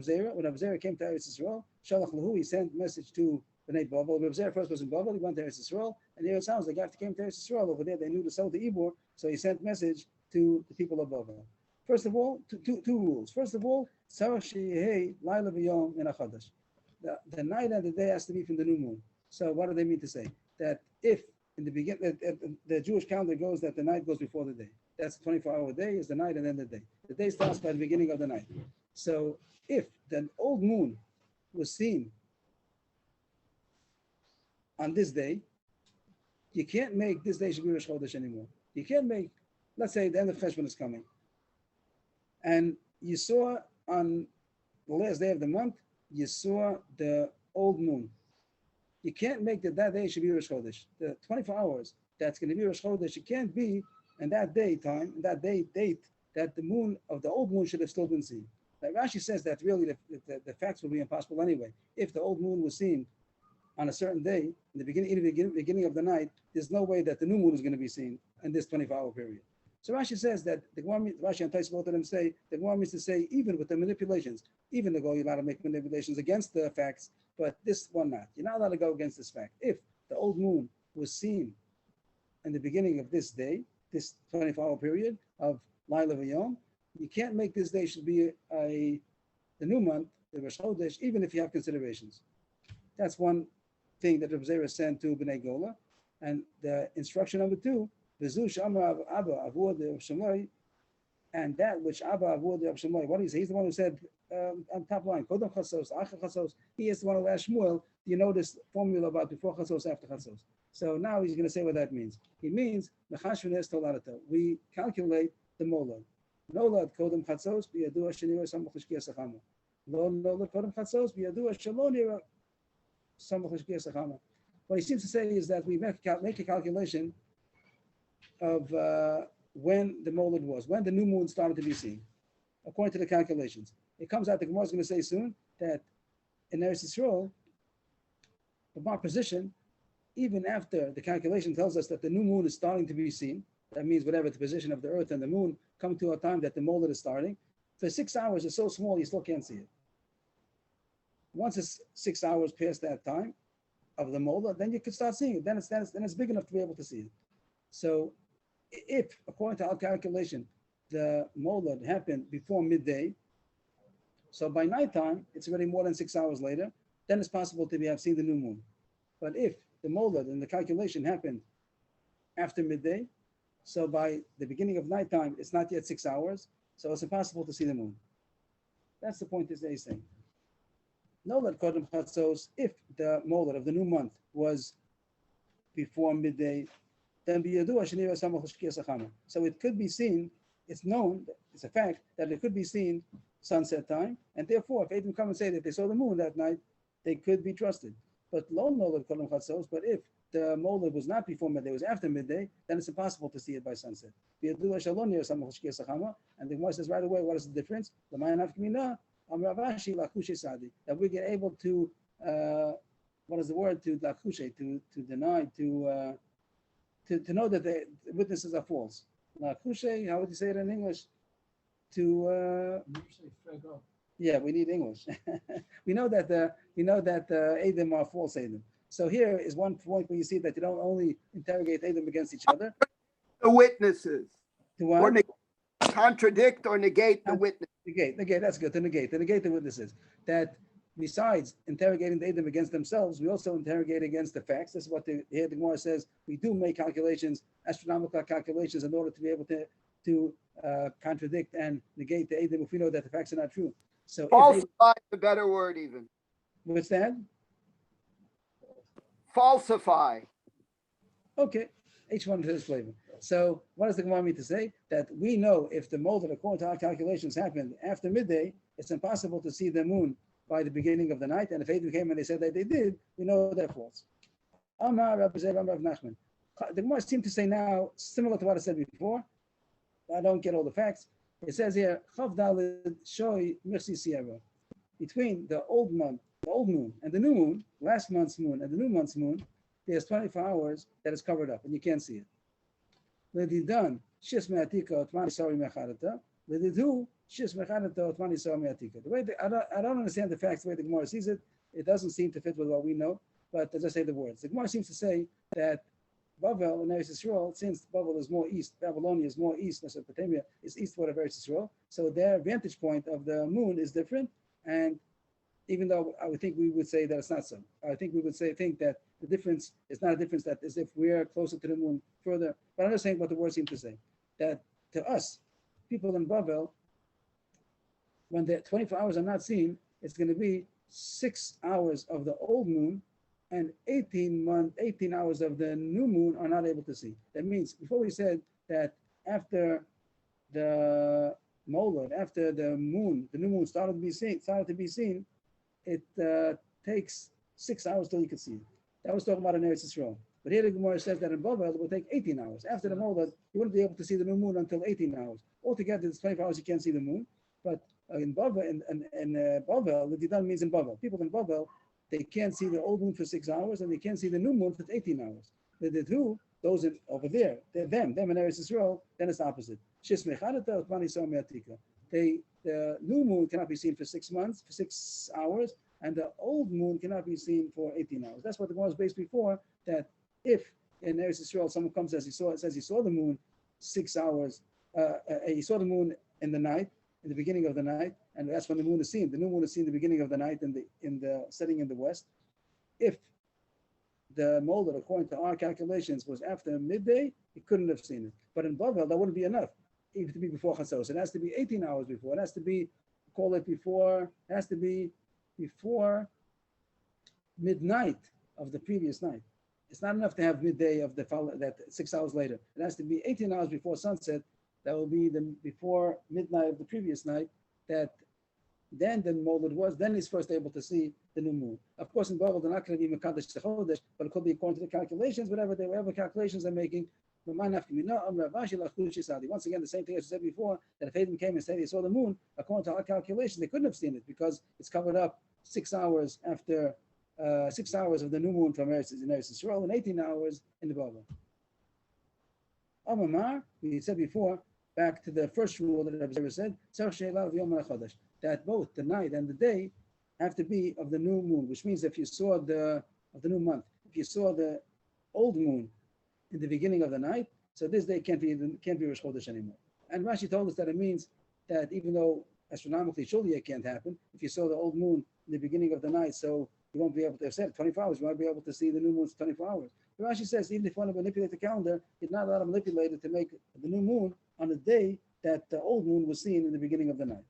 Speaker 2: Zera came to Eretz Yisrael, Shalach Lahu, he sent message to B'nai Bavel. Rav Zera first was in Bavel, he went to Eretz Yisrael, and there it sounds like after he came to Eretz Yisrael over there, they knew to sell the Ibor, so he sent message to the people of Bavel. First of all, two rules. First of all, the night and the day has to be from the new moon. So what do they mean to say? That if in the beginning, the Jewish calendar goes that the night goes before the day. That's 24-hour day is the night and then the day. The day starts by the beginning of the night. So if the old moon was seen on this day, you can't make this day Shabbos Rosh Chodesh anymore. You can't make, let's say the end of Cheshvan is coming, and you saw on the last day of the month, you saw the old moon. You can't make that day should be Rosh Chodesh. The 24 hours that's going to be Rosh Chodesh, it can't be in that date, that the moon of the old moon should have still been seen. Like Rashi says that really the facts will be impossible anyway. If the old moon was seen on a certain day, in the beginning of the night, there's no way that the new moon is going to be seen in this 24-hour period. So Rashi says that the Gemara, Rashi and Tais both of them say, the Gemara means to say, even with the manipulations, even though you're allowed to make manipulations against the facts, but this one not. You're not allowed to go against this fact. If the old moon was seen in the beginning of this day, this 24-hour period of Laila V'Yom, you can't make this day should be the new month, the Rosh Chodesh, even if you have considerations. That's one thing that Rav Zera sent to B'nai Gola. And the instruction number 2, V'zu Shama Abba Avud Rav Shemai, and that which Abba Avud Rav Shemai, what do you say? He's the one who said on top line, Kodem Chasos, Acha Chasos. He is the one who asked Shmuel, do you know this formula about before Chasos, after Chasos? So now he's going to say what that means. It means we calculate the molad. Nolad Kodem Chasos b'yadu Shenira Samach L'Shkia Sachama. Lo Nolad Kodem Chasos b'yadu Shalonira Samach L'Shkia Sachama. What he seems to say is that we make a calculation of when the molad was, when the new moon started to be seen, according to the calculations. It comes out, the Gemara is going to say soon, that in Eretz Yisrael, from our position, even after the calculation tells us that the new moon is starting to be seen, that means whatever the position of the earth and the moon come to a time that the molad is starting, for 6 hours it's so small you still can't see it. Once it's 6 hours past that time of the molad, then you can start seeing it. Then it's big enough to be able to see it. So if, according to our calculation, the molad happened before midday, so by nighttime, it's already more than 6 hours later, then it's possible to have seen the new moon. But if the molad and the calculation happened after midday, so by the beginning of nighttime, it's not yet 6 hours, so it's impossible to see the moon. That's the point that he's saying. Nolad Kodem Chatzos, if the molad of the new month was before midday, then biyadua shenira samach l'shkias hachama. So it could be seen, it's known, it's a fact that it could be seen sunset time, and therefore, if Edom come and say that they saw the moon that night, they could be trusted. But lo nolad Kodem Chatzos, but if the molad was not before midday, it was after midday, then it's impossible to see it by sunset. Biyadua shalom nira samach l'shkias hachama, and the Gemara says right away, what is the difference? That we get able to what is the word, to lakushe, to deny, to know that the witnesses are false. Lakushe, how would you say it in English? To yeah, we need English. we know that the Edom are false Edom. So here is one point where you see that you don't only interrogate Edom against each other.
Speaker 5: The witnesses.
Speaker 2: To what?
Speaker 5: Or contradict or negate the witness.
Speaker 2: Negate, that's good. To negate the witnesses. That besides interrogating the Edom against themselves, we also interrogate against the facts. This is what the Gemara says. We do make calculations, astronomical calculations, in order to be able to contradict and negate the Edom if we know that the facts are not true. So
Speaker 5: Falsify is a better word even.
Speaker 2: what's that?
Speaker 5: Falsify.
Speaker 2: Okay, each one has his flavor. So what does the Gemara mean to say? That we know if the molad, according to our calculations, happened after midday, it's impossible to see the moon by the beginning of the night. And if Edom came and they said that they did, we know they're false. Amar Rabbi Zev, Amar Rav Nachman. The Gemara seems to say now, similar to what I said before. I don't get all the facts. It says here, Chav Daled Shoi Mirsi Sierra. Between the old moon, and the new moon, last month's moon and the new month's moon, there's 24 hours that is covered up and you can't see it. Ledidan shis me'atika otmani sari mecharata. Ledidu shis mecharata otmani sari me'atika. The way I don't understand the facts the way the Gemara sees it. It doesn't seem to fit with what we know. But as I say the words, the Gemara seems to say that Bavel and Eretz Yisrael, since Bavel is more east, Babylonia is more east, Mesopotamia is eastward of Eretz Yisrael, so their vantage point of the moon is different. And even though I would think we would say that it's not so, I think we would think that the difference is not a difference that is if we're closer to the moon further. But I'm just saying what the words seem to say, that to us, people in Bavel, when the 24 hours are not seen, it's going to be 6 hours of the old moon and 18 hours of the new moon are not able to see. That means before we said that after the molad, after the new moon started to be seen, it takes 6 hours till you can see it. That was talking about in Eretz Yisrael. But here the Gemara says that in Bavel it will take 18 hours. After the molad, you wouldn't be able to see the new moon until 18 hours. Altogether, it's 24 hours you can't see the moon. But in Bavel, in Bavel, the Didan means in Bavel. People in Bavel, they can't see the old moon for 6 hours and they can't see the new moon for 18 hours. The two, those over there, them in Eretz Yisrael, then it's the opposite. The new moon cannot be seen for 6 months, for 6 hours, and the old moon cannot be seen for 18 hours. That's what the Gemara was based before, that if in Eretz Yisrael someone comes says he saw the moon 6 hours, he saw the moon in the night, in the beginning of the night, and that's when the moon is seen. The new moon is seen in the beginning of the night in the setting in the west. If the molad, according to our calculations, was after midday, he couldn't have seen it. But in Bavel, that wouldn't be enough, even to be before Chatzos. It has to be 18 hours before. It has to be, before midnight of the previous night. It's not enough to have midday of that 6 hours later. It has to be 18 hours before sunset. That will be before midnight of the previous night. That then the molad was. Then he's first able to see the new moon. Of course, in Bavel, they're not going to be mekadesh techodesh, but it could be according to the calculations, whatever calculations they're making. Once again, the same thing as I said before, that if Edom came and said he saw the moon, according to our calculations, they couldn't have seen it because it's covered up 6 hours after 6 hours of the new moon from Eretz Yisrael and 18 hours in the Bavel. Amamar, we said before, back to the first rule that Rabbi Zera said, that both the night and the day have to be of the new moon, which means if you saw of the new month, if you saw the old moon in the beginning of the night, so this day can't be Rosh Chodesh anymore. And Rashi told us that it means that even though astronomically surely it can't happen, if you saw the old moon in the beginning of the night, so you won't be able to have said 24 hours, you won't be able to see the new moon's 24 hours. But Rashi says even if you want to manipulate the calendar, you're not allowed to manipulate it to make the new moon on the day that the old moon was seen in the beginning of the night.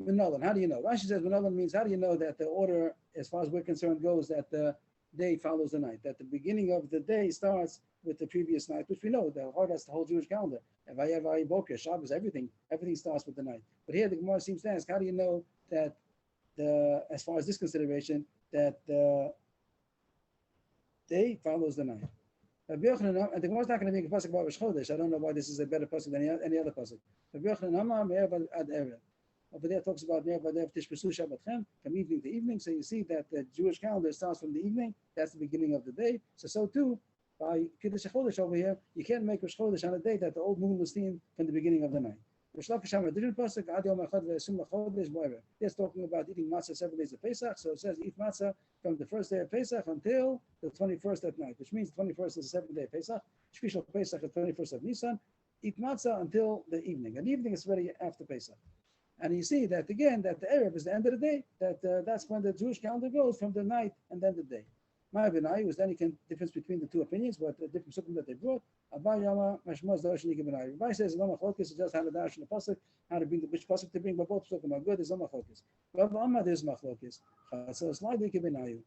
Speaker 2: Minolan. How do you know? Rashi says Minolan means how do you know that the order, as far as we're concerned, goes that the day follows the night, that the beginning of the day starts with the previous night, which we know, that's the whole Jewish calendar. Evayevay Boker, Shabbos, everything starts with the night. But here the Gemara seems to ask, how do you know that as far as this consideration, that the day follows the night? And the Gemara is not going to make a pasuk about Rosh Chodesh. I don't know why this is a better pasuk than any other pasuk. Over there talks about from evening to evening. So you see that the Jewish calendar starts from the evening. That's the beginning of the day. So too, by Kiddush HaChodesh over here, you can't make Rosh Chodesh on a day that the old moon was seen from the beginning of the night. Rosh Lakish a different pasuk. It's talking about eating matzah 7 days of Pesach. So it says eat matzah from the first day of Pesach until the 21st at night, which means the 21st is the 7th day of Pesach. Shvishal Pesach is 21st of Nisan. Eat matzah until the evening. And the evening is already after Pesach. And you see that again, that the Erev is the end of the day, that's when the Jewish calendar goes from the night and then the day. Ma'avinai was any difference between the two opinions, but the different something that they brought. Abai Yama Mashmaz Darshan Yigabanai. Rabbi says no machlokes is just how to dash in the pasuk, how to bring which pasuk to bring, but both talking about good. There's no machlokes. Rav Amma there's machlokes. So slide Yigabanai.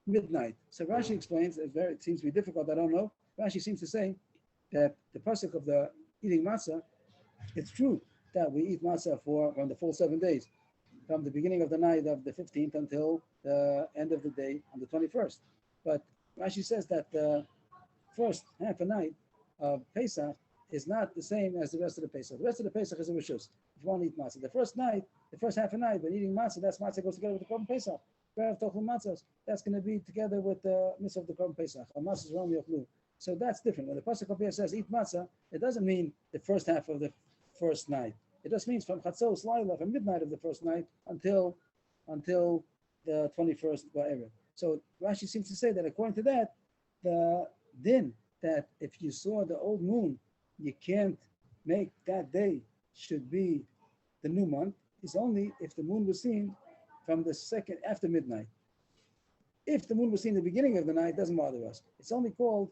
Speaker 2: Midnight. So Rashi explains it seems to be difficult. I don't know. Rashi seems to say that the pasuk of the eating matzah, it's true that we eat matzah from the full 7 days, from the beginning of the night of the 15th until the end of the day on the 21st. But Rashi says that the first half a night of Pesach is not the same as the rest of the Pesach. The rest of the Pesach is a rishus. If you want to eat matzah, the first half a night when eating matzah, that's matzah goes together with the Korban Pesach. That's going to be together with the mitzvah of the Korban Pesach. So that's different. When the pasuk up here says eat matzah, it doesn't mean the first half of the first night. It just means from Chatzos Laila, from midnight of the first night until the 21st Ba'erev. So Rashi seems to say that according to that, the din that if you saw the old moon, you can't make that day should be the new month is only if the moon was seen from the second after midnight. If the moon was seen at the beginning of the night, it doesn't bother us. It's only called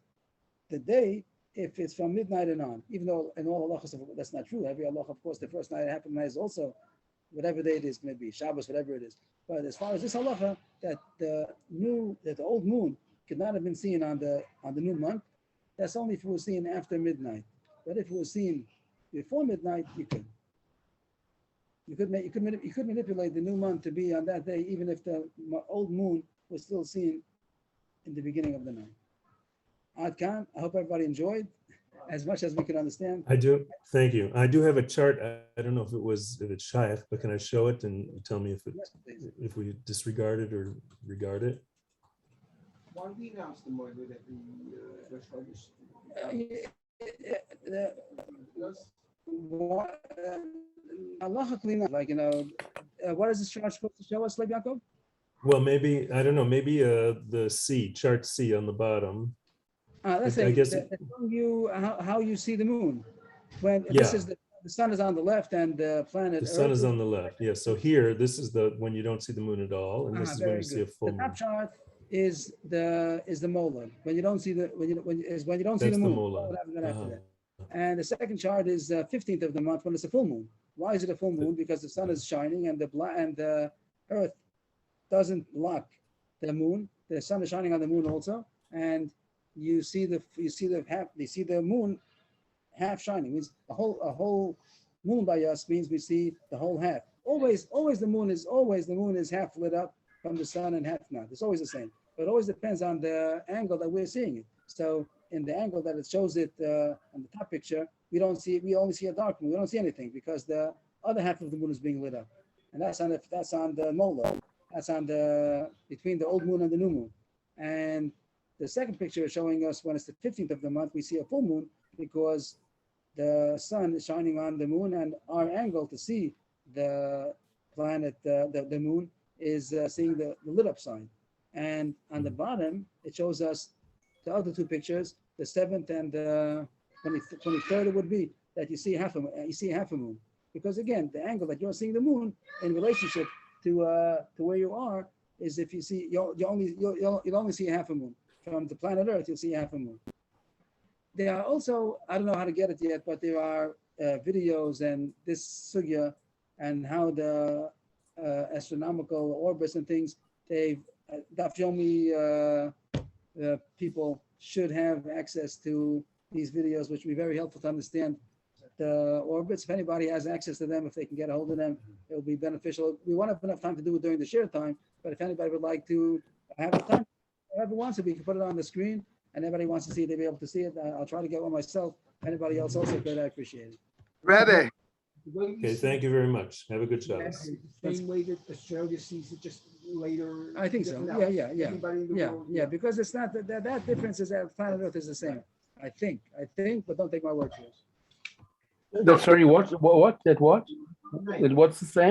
Speaker 2: the day if it's from midnight and on, even though in all halachas that's not true. Every halacha, of course, the first night it happened is also whatever day it is, maybe Shabbos, whatever it is. But as far as this halacha, that the old moon could not have been seen on the new month, that's only if it was seen after midnight. But if it was seen before midnight, you could. You could manipulate the new month to be on that day, even if the old moon was still seen in the beginning of the night. Ad Khan, I hope everybody enjoyed as much as we could understand.
Speaker 1: I do. Thank you. I do have a chart. I don't know if it's shaykh, but can I show it and tell me if we disregard it or regard it?
Speaker 3: Why do we announce the Moed that the Rosh Chodesh?
Speaker 2: Like, what is this chart supposed to show us, Lev Yaakov?
Speaker 1: Well, maybe, I don't know, maybe the C, chart C on the bottom.
Speaker 2: Let's say, telling you how you see the moon. When this is the sun is on the left and the planet.
Speaker 1: The sun is on the left. Yeah. So here, this is when you don't see the moon at all, and this is when you see a full moon.
Speaker 2: The top chart is the molar. When you don't see the when you don't see the moon. What happens after that? And the second chart is 15th of the month when it's a full moon. Why is it a full moon? Because the sun is shining and the earth doesn't block the moon. The sun is shining on the moon also, and you see the moon half shining. Means a whole moon by us means we see the whole half. Always the moon is half lit up from the sun and half not. It's always the same. But it always depends on the angle that we're seeing it. So in the angle that it shows it on the top picture, we only see a dark moon. We don't see anything because the other half of the moon is being lit up. And that's on the molar. That's on between the old moon and the new moon. And the second picture is showing us when it's the 15th of the month, we see a full moon because the sun is shining on the moon, and our angle to see the planet, the moon, is seeing the lit up side. And on the bottom, it shows us the other two pictures, the 7th and the 23rd it would be, that you see half a moon. Because again, the angle that you're seeing the moon in relationship to where you are is if you see, you'll only see half a moon. From the planet Earth, you'll see half a moon. There are also, I don't know how to get it yet, but there are videos and this sugya and how the astronomical orbits and things. They've, Daf Yomi people should have access to these videos, which would be very helpful to understand the orbits. If anybody has access to them, if they can get a hold of them, it will be beneficial. We won't have enough time to do it during the share time, but if anybody would like to have the time, whoever wants to, we can put it on the screen, and everybody wants to see it, they'll be able to see it. I'll try to get one myself. If anybody else also could, I appreciate it.
Speaker 5: Rebbe,
Speaker 1: Okay, thank you very much. Have a good Shabbos.
Speaker 3: Same way that Australia sees it just later.
Speaker 2: I think so.
Speaker 3: different
Speaker 2: Yeah,
Speaker 3: hours.
Speaker 2: yeah, yeah.
Speaker 3: Everybody in the
Speaker 2: Yeah,
Speaker 3: world,
Speaker 2: yeah, because it's not, that difference is that planet Earth is the same. I think, but don't take my word for it.
Speaker 8: That's sorry, what? That what? That what's the same?